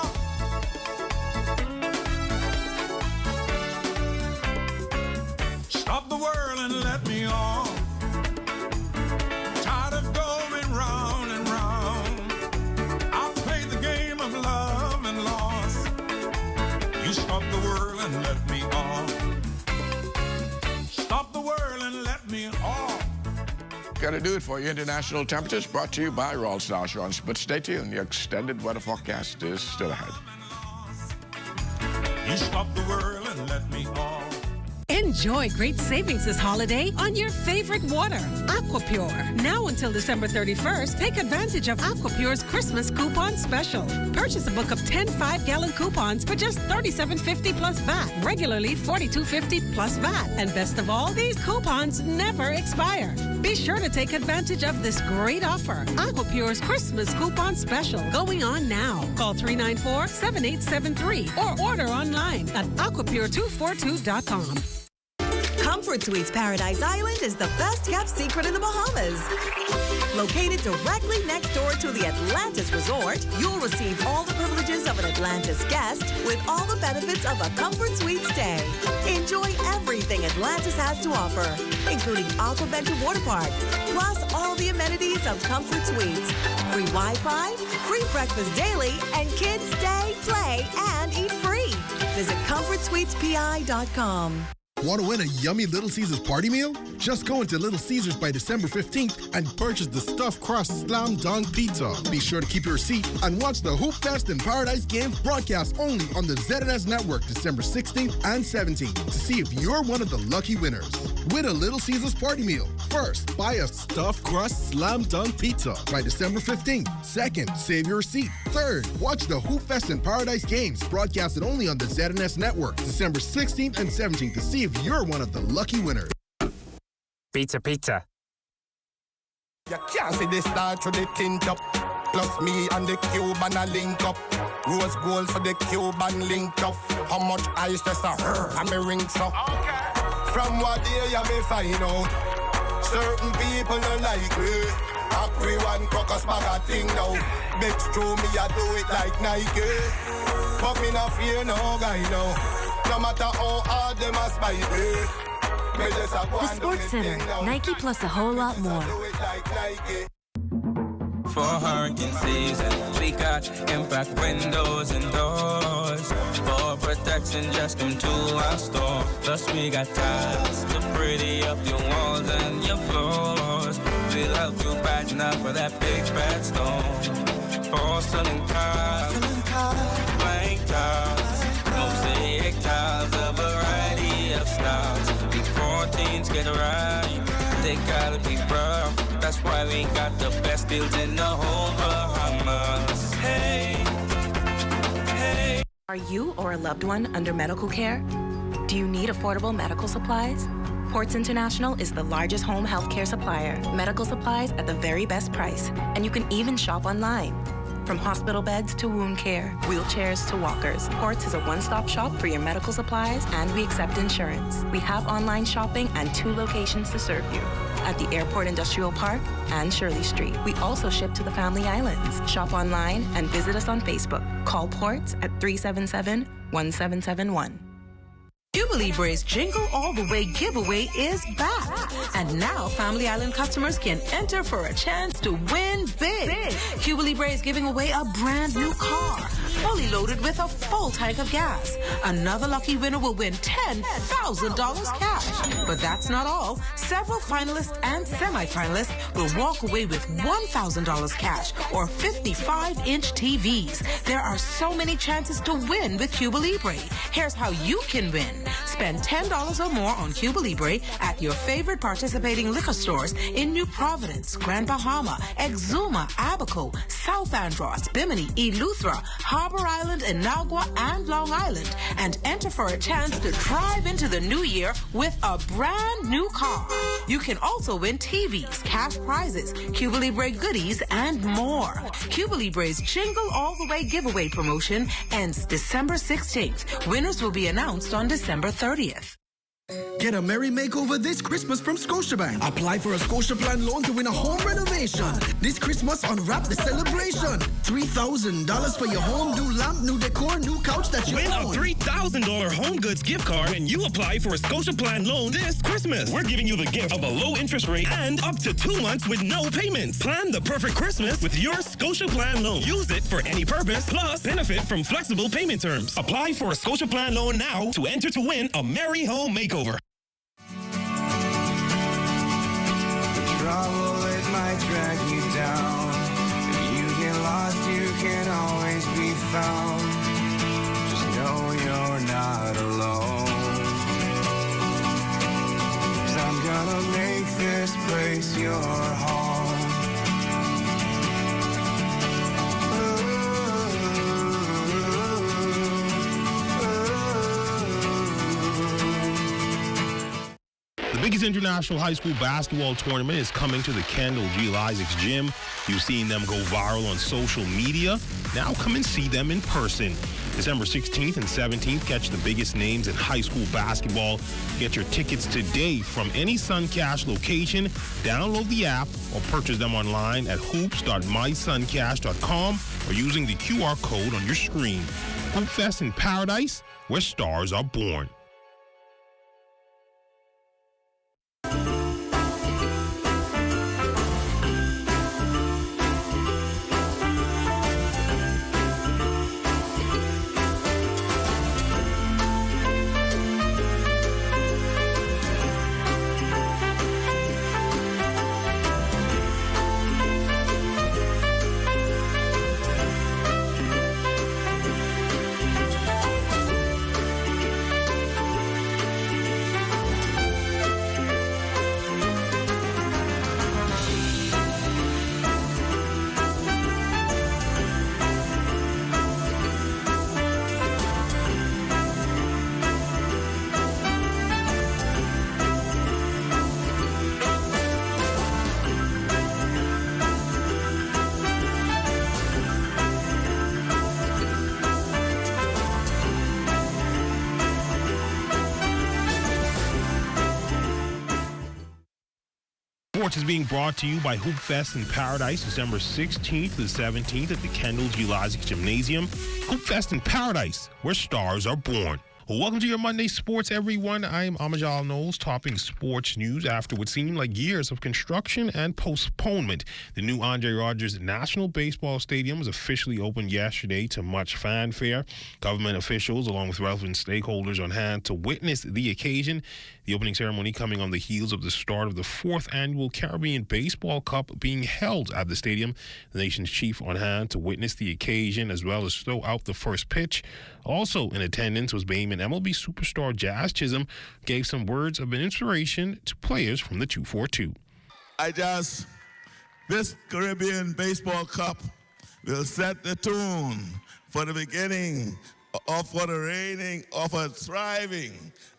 Stop the world and let me off. Tired of going round and round. I've played the game of love and loss. You stop the world and let me off. Stop the world and let me off. Gotta do it for your international temperatures, brought to you by Royal Star Assurance. But stay tuned, your extended weather forecast is still ahead. You stop the world and let me off. Enjoy great savings this holiday on your favorite water, Aquapure. Now until December 31st, take advantage of Aquapure's Christmas coupon special. Purchase a book of 10 5-gallon coupons for just $37.50 plus VAT, regularly $42.50 plus VAT. And best of all, these coupons never expire. Be sure to take advantage of this great offer. Aquapure's Christmas coupon special going on now. Call 394-7873 or order online at aquapure242.com. Comfort Suites Paradise Island is the best-kept secret in the Bahamas. Located directly next door to the Atlantis Resort, you'll receive all the privileges of an Atlantis guest with all the benefits of a Comfort Suite stay. Enjoy everything Atlantis has to offer, including Aquaventure Water Park, plus all the amenities of Comfort Suites. Free Wi-Fi, free breakfast daily, and kids stay, play, and eat free. Visit ComfortSuitesPI.com. Want to win a yummy Little Caesars party meal? Just go into Little Caesars by December 15th and purchase the stuffed crust slam dunk pizza. Be sure to keep your receipt and watch the Hoop Fest and Paradise Games broadcast only on the ZNS Network December 16th and 17th to see if you're one of the lucky winners. Win a Little Caesars party meal. First, buy a stuffed crust slam dunk pizza by December 15th. Second, save your receipt. Third, watch the Hoop Fest and Paradise Games broadcasted only on the ZNS Network December 16th and 17th to see if you're one of the lucky winners. Pizza. You can't see the star through the tint up. Plus me and the Cuban a link up. Rose gold for the Cuban link up. How much ice just a and me rings up. From what day you may find out. Certain people don't like me. Everyone crocus bag a thing now. Bitch through me I do it like Nike. But me not fear no guy now. No matter how hard them a spite me. The Sports Center, Nike plus a whole lot more. for hurricane season. We got impact windows and doors. For protection, just come to our store. Plus we got tiles to pretty up your walls and your floors. We'll help you brighten up for that big bad storm. Porcelain tiles, blank tiles, mosaic tiles, a variety of styles. Before teens get right, they gotta be rough. That's why we got the best deals in the whole Bahamas. Hey, hey. Are you or a loved one under medical care? Do you need affordable medical supplies? Ports International is the largest home health care supplier. Medical supplies at the very best price. And you can even shop online. From hospital beds to wound care, wheelchairs to walkers, Ports is a one-stop shop for your medical supplies, and we accept insurance. We have online shopping and 2 locations to serve you, at the Airport Industrial Park and Shirley Street. We also ship to the Family Islands. Shop online and visit us on Facebook. Call Ports at 377-1771. Cuba Libre's Jingle All the Way giveaway is back. And now Family Island customers can enter for a chance to win big. Cuba Libre is giving away a brand new car, fully loaded with a full tank of gas. Another lucky winner will win $10,000 cash. But that's not all. Several finalists and semi-finalists will walk away with $1,000 cash or 55-inch TVs. There are so many chances to win with Cuba Libre. Here's how you can win. Spend $10 or more on Cuba Libre at your favorite participating liquor stores in New Providence, Grand Bahama, Exuma, Abaco, South Andros, Bimini, Eleuthera, Harbor Island, Inagua, and Long Island, and enter for a chance to drive into the new year with a brand new car. You can also win TVs, cash prizes, Cuba Libre goodies, and more. Cuba Libre's Jingle All the Way giveaway promotion ends December 16th. Winners will be announced on December 30th. Get a merry makeover this Christmas from Scotiabank. Apply for a Scotia Plan loan to win a home renovation. This Christmas, unwrap the celebration. $3,000 for your home, new lamp, new decor, new couch that you Win own. a $3,000 home goods gift card and you apply for a Scotia Plan loan this Christmas. We're giving you the gift of a low interest rate and up to 2 months with no payments. Plan the perfect Christmas with your Scotia Plan loan. Use it for any purpose, plus benefit from flexible payment terms. Apply for a Scotia Plan loan now to enter to win a merry home makeover. Trouble, it might drag you down. If you get lost, you can always be found. Just know you're not alone. 'Cause I'm gonna make this place your home. The biggest international high school basketball tournament is coming to the Kendall G. Isaacs Gym. You've seen them go viral on social media. Now come and see them in person. December 16th and 17th, catch the biggest names in high school basketball. Get your tickets today from any Suncash location. Download the app or purchase them online at hoops.mysuncash.com or using the QR code on your screen. Hoop Fest in Paradise, where stars are born. Sports is being brought to you by Hoop Fest in Paradise, December 16th to the 17th at the Kendall G. Isaacs Gymnasium. Hoop Fest in Paradise, where stars are born. Well, welcome to your Monday Sports, everyone. I'm Amajal Knowles, topping sports news after what seemed like years of construction and postponement. The new Andre Rogers National Baseball Stadium was officially opened yesterday to much fanfare. Government officials, along with relevant stakeholders on hand to witness the occasion. The opening ceremony coming on the heels of the start of the 4th annual Caribbean Baseball Cup being held at the stadium. The nation's chief on hand to witness the occasion as well as throw out the first pitch. Also in attendance was Bayman MLB superstar Jazz Chisholm, gave some words of inspiration to players from the 242. This Caribbean Baseball Cup will set the tune for the beginning for the reigning of a thriving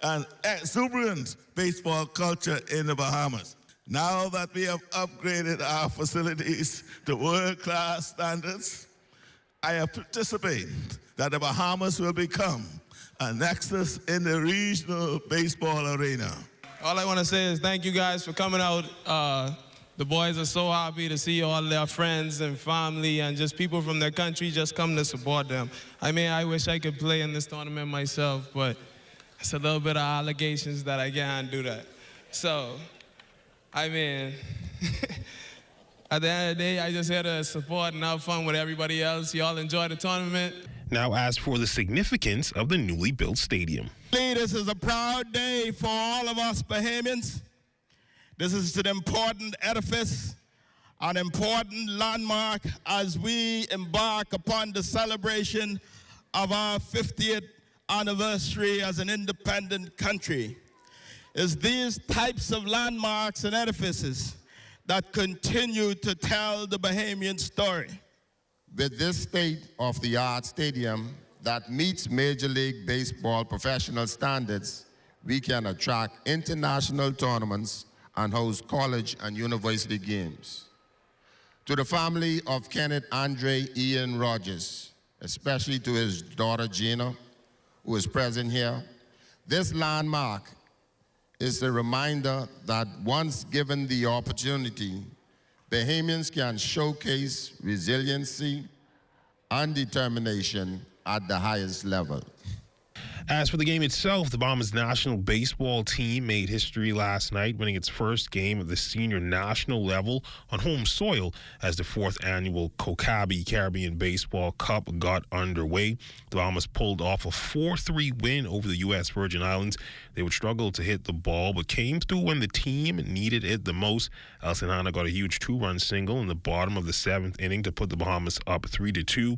and exuberant baseball culture in the Bahamas. Now that we have upgraded our facilities to world-class standards, I anticipate that the Bahamas will become a nexus in the regional baseball arena. All I want to say is thank you guys for coming out. The boys are so happy to see all their friends and family and just people from their country just come to support them. I mean, I wish I could play in this tournament myself, but it's a little bit of allegations that I can't do that. So, I mean, at the end of the day, I just here to support and have fun with everybody else. Y'all enjoy the tournament. Now, as for the significance of the newly built stadium. This is a proud day for all of us Bahamians. This is an important edifice, an important landmark as we embark upon the celebration of our 50th anniversary as an independent country. It's these types of landmarks and edifices that continue to tell the Bahamian story. With this state-of-the-art stadium that meets Major League Baseball professional standards, we can attract international tournaments and host college and university games. To the family of Kenneth Andre Ian Rogers, especially to his daughter Gina, who is present here, this landmark is a reminder that once given the opportunity, Bahamians can showcase resiliency and determination at the highest level. As for the game itself, the Bahamas national baseball team made history last night, winning its first game of the senior national level on home soil as the 4th annual Kokabi Caribbean Baseball Cup got underway. The Bahamas pulled off a 4-3 win over the U.S. Virgin Islands. They would struggle to hit the ball, but came through when the team needed it the most. El Sinana got a huge 2-run single in the bottom of the 7th inning to put the Bahamas up 3-2.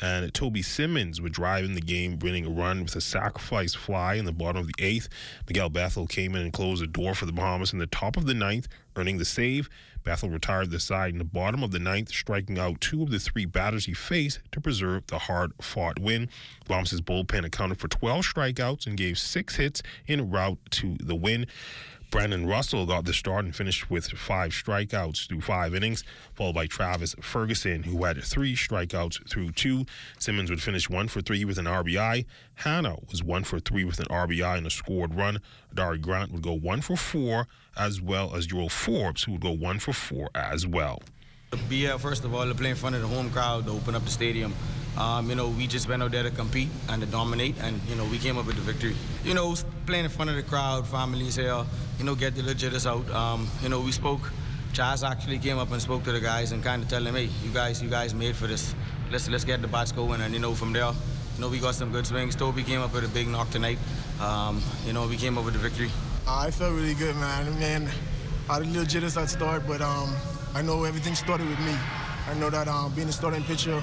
And Toby Simmons would drive in the game, winning a run with a sacrifice fly in the bottom of the 8th. Miguel Bethel came in and closed the door for the Bahamas in the top of the 9th, earning the save. Bethel retired the side in the bottom of the 9th, striking out 2 of the 3 batters he faced to preserve the hard-fought win. The Bahamas' bullpen accounted for 12 strikeouts and gave 6 hits en route to the win. Brandon Russell got the start and finished with 5 strikeouts through 5 innings, followed by Travis Ferguson, who had 3 strikeouts through 2. Simmons would finish 1 for 3 with an RBI. Hanna was 1 for 3 with an RBI and a scored run. Dari Grant would go 1 for 4, as well as Joel Forbes, who would go 1 for 4 as well. To be here, first of all, to play in front of the home crowd, to open up the stadium. We just went out there to compete and to dominate, and, we came up with the victory. Playing in front of the crowd, families here, get the jitters out. We spoke. Chaz actually came up and spoke to the guys and kind of tell them, hey, you guys made for this. Let's get the bats going, and, from there, we got some good swings. Toby came up with a big knock tonight. We came up with the victory. I felt really good, man. I had a little jitters at start, but I know everything started with me. I know that being a starting pitcher,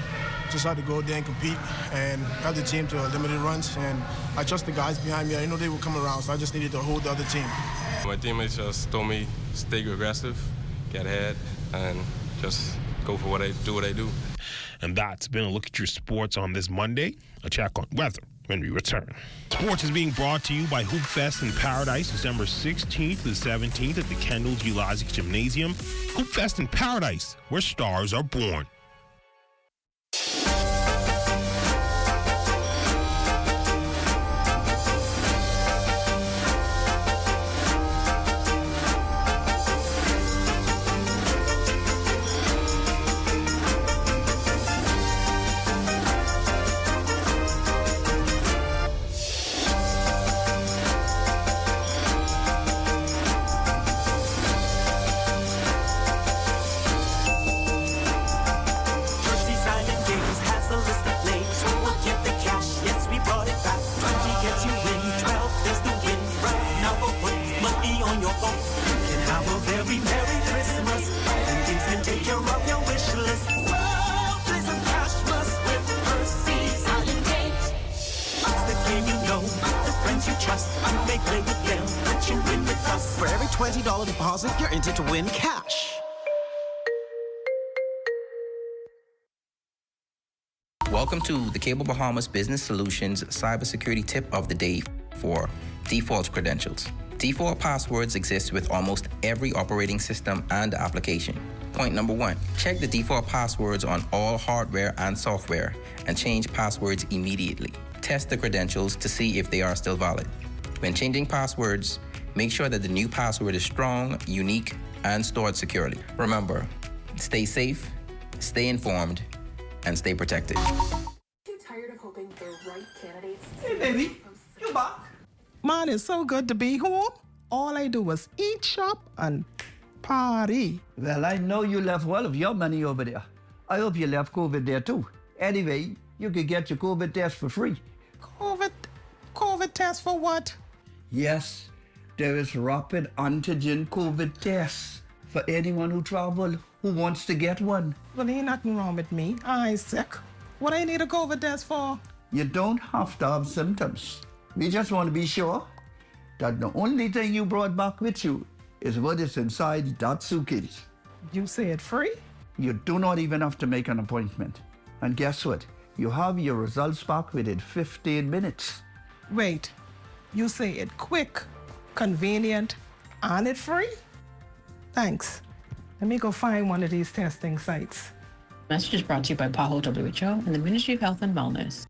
just had to go there and compete and help the team to limited runs. And I trust the guys behind me. I know they would come around, so I just needed to hold the other team. My teammates just told me stay aggressive, get ahead, and just go for what I do. And that's been a look at your sports on this Monday. A check on weather when we return. Sports is being brought to you by Hoop Fest in Paradise, December 16th to the 17th at the Kendall G. Lozic Gymnasium. Hoop Fest in Paradise, where stars are born. very Merry Christmas. Island Games can take care of your wish list. Well, play some cash plus with Percy's Island Games. It's the game you know, the friends you trust. You may play with them, but you win with us. For every $20 deposit, you're entered to win cash. Welcome to the Cable Bahamas Business Solutions Cybersecurity Tip of the Day for default credentials. Default passwords exist with almost every operating system and application. Point number 1, check the default passwords on all hardware and software and change passwords immediately. Test the credentials to see if they are still valid. When changing passwords, make sure that the new password is strong, unique, and stored securely. Remember, stay safe, stay informed, and stay protected. Too tired of hoping the right candidates. Hey, baby, you back? Man, it's so good to be home. All I do was eat, shop, and party. Well, I know you left all of your money over there. I hope you left COVID there too. Anyway, you could get your COVID test for free. COVID test for what? Yes, there is rapid antigen COVID tests for anyone who travel who wants to get one. Well, ain't nothing wrong with me. I ain't sick. What I need a COVID test for? You don't have to have symptoms. We just want to be sure that the only thing you brought back with you is what is inside that suitcase. You say it free? You do not even have to make an appointment. And guess what? You have your results back within 15 minutes. Wait, you say it quick, convenient, and it free? Thanks. Let me go find one of these testing sites. Message is brought to you by PAHO WHO and the Ministry of Health and Wellness.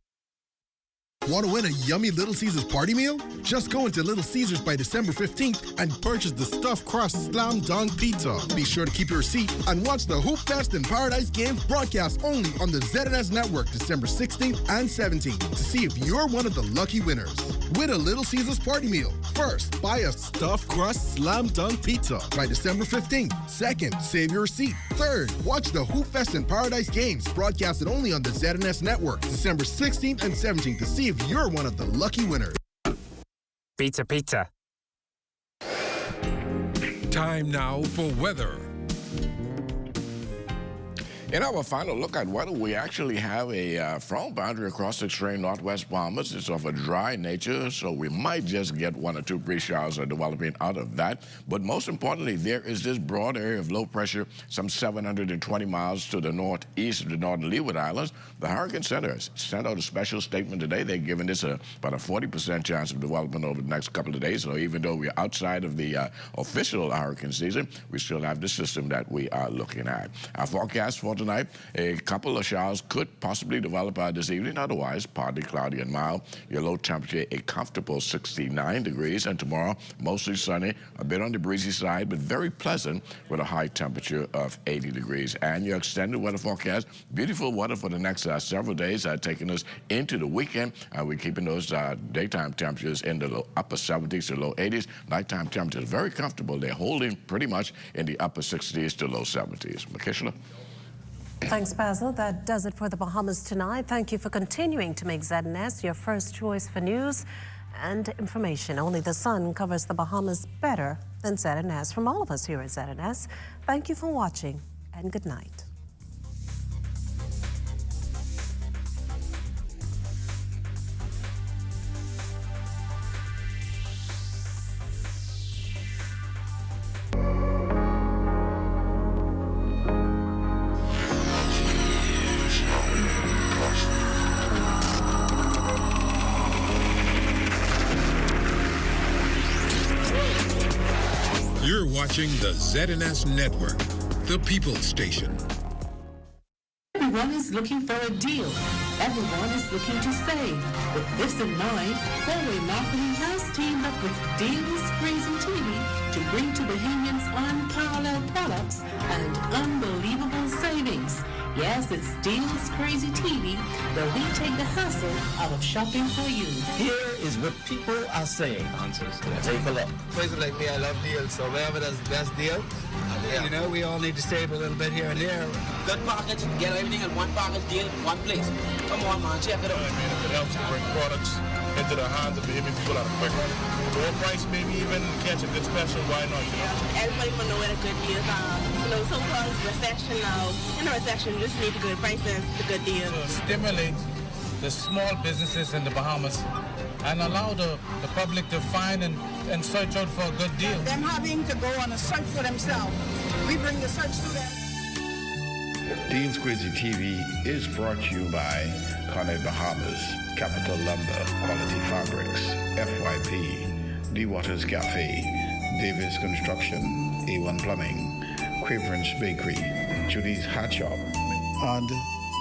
Want to win a yummy Little Caesars party meal? Just go into Little Caesars by December 15th and purchase the stuffed crust slam dunk pizza. Be sure to keep your receipt and watch the Hoop Fest and Paradise Games broadcast only on the ZNS Network December 16th and 17th to see if you're one of the lucky winners. Win a Little Caesars party meal. First, buy a stuffed crust slam dunk pizza by December 15th. Second, save your receipt. Third, watch the Hoop Fest and Paradise Games broadcasted only on the ZNS Network December 16th and 17th to see if you're one of the lucky winners. Pizza, pizza. Time now for weather. In our final look at weather, we actually have a front boundary across the extreme northwest Bahamas. It's of a dry nature, so we might just get 1 or 2 brief showers developing out of that. But most importantly, there is this broad area of low pressure, some 720 miles to the northeast of the northern Leeward Islands. The Hurricane Center has sent out a special statement today. They're giving this about a 40% chance of development over the next couple of days. So even though we're outside of the official hurricane season, we still have the system that we are looking at. Our forecast for tonight, a couple of showers could possibly develop this evening. Otherwise, partly cloudy and mild. Your low temperature, a comfortable 69 degrees. And tomorrow, mostly sunny, a bit on the breezy side, but very pleasant with a high temperature of 80 degrees. And your extended weather forecast, beautiful weather for the next several days, taking us into the weekend. We're keeping those daytime temperatures in the upper 70s to low 80s. Nighttime temperatures very comfortable. They're holding pretty much in the upper 60s to low 70s. Makishla? Thanks, Basil. That does it for the Bahamas tonight. Thank you for continuing to make ZNS your first choice for news and information. Only the sun covers the Bahamas better than ZNS. From all of us here at ZNS, thank you for watching and good night. You're watching the ZNS Network, the People's Station. Everyone is looking for a deal. Everyone is looking to save. With this in mind, Huawei Marketing has teamed up with Deals Crazy TV to bring to Bahamians unparalleled products and unbelievable savings. Yes, it's Deals Crazy TV, where we take the hassle out of shopping for you. Here is what people are saying. Answers. Take a look. Person like me, I love deals, so wherever there's the best deal, you know, we all need to save a little bit here and there. Good package, get everything in one package deal, one place. Come on, man, check it out. I mean, if it helps to bring products into the hands of the Haitian people at a quick, lower price, maybe even catch a good special, why not, you know? Everybody will know what a good deal is. You know, so-called recession now. In a recession, you just need a good price and a good deal. To stimulate the small businesses in the Bahamas and allow the public to find and search out for a good deal. Them having to go on a search for themselves. We bring the search to them. Deals Crazy TV is brought to you by Connet Bahamas, Capital Lumber, Quality Fabrics, FYP, D Waters Cafe, Davis Construction, A1 Plumbing, Quaverance Bakery, Judy's Hat Shop, and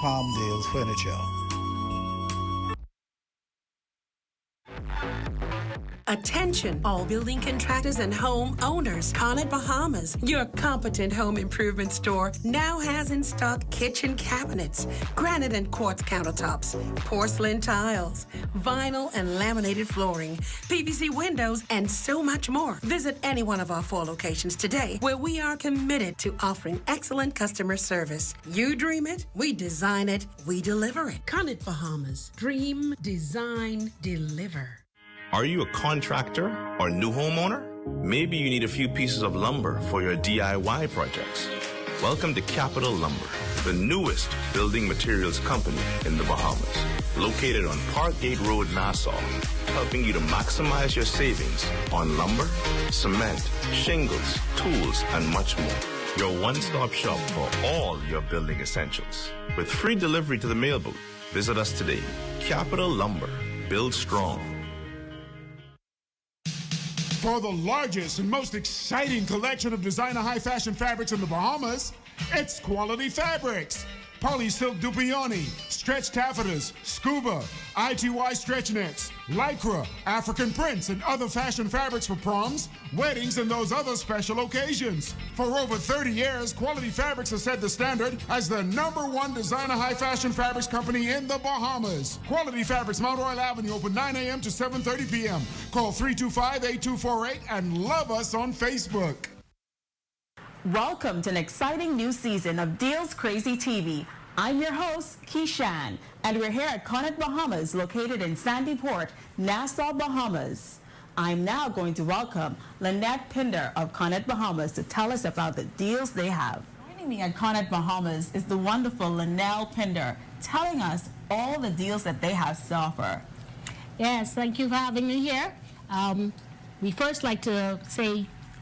Palmdale's Furniture. Attention, all building contractors and home owners. Connet Bahamas, your competent home improvement store, now has in stock kitchen cabinets, granite and quartz countertops, porcelain tiles, vinyl and laminated flooring, PVC windows, and so much more. Visit any one of our 4 locations today, where we are committed to offering excellent customer service. You dream it, we design it, we deliver it. Connet Bahamas, dream, design, deliver. Are you a contractor or new homeowner? Maybe you need a few pieces of lumber for your DIY projects. Welcome to Capital Lumber, the newest building materials company in the Bahamas. Located on Parkgate Road, Nassau, helping you to maximize your savings on lumber, cement, shingles, tools, and much more. Your one-stop shop for all your building essentials. With free delivery to the mail booth. Visit us today. Capital Lumber. Build strong. For the largest and most exciting collection of designer high-fashion fabrics in the Bahamas, it's Quality Fabrics. Poly silk dupioni, stretch taffetas, scuba, ITY stretch nets, lycra, African prints, and other fashion fabrics for proms, weddings, and those other special occasions. For over 30 years, Quality Fabrics has set the standard as the #1 designer high-fashion fabrics company in the Bahamas. Quality Fabrics, Mount Royal Avenue, open 9 a.m. to 7:30 p.m. Call 325-8248 and love us on Facebook. Welcome to an exciting new season of Deals Crazy TV. I'm your host, Keishan, and we're here at Connet Bahamas, located in Sandy Port, Nassau, Bahamas. I'm now going to welcome Lynette Pinder of Connet Bahamas to tell us about the deals they have. Joining me at Connet Bahamas is the wonderful Lynette Pinder, telling us all the deals that they have to offer. Yes, thank you for having me here. We first like to say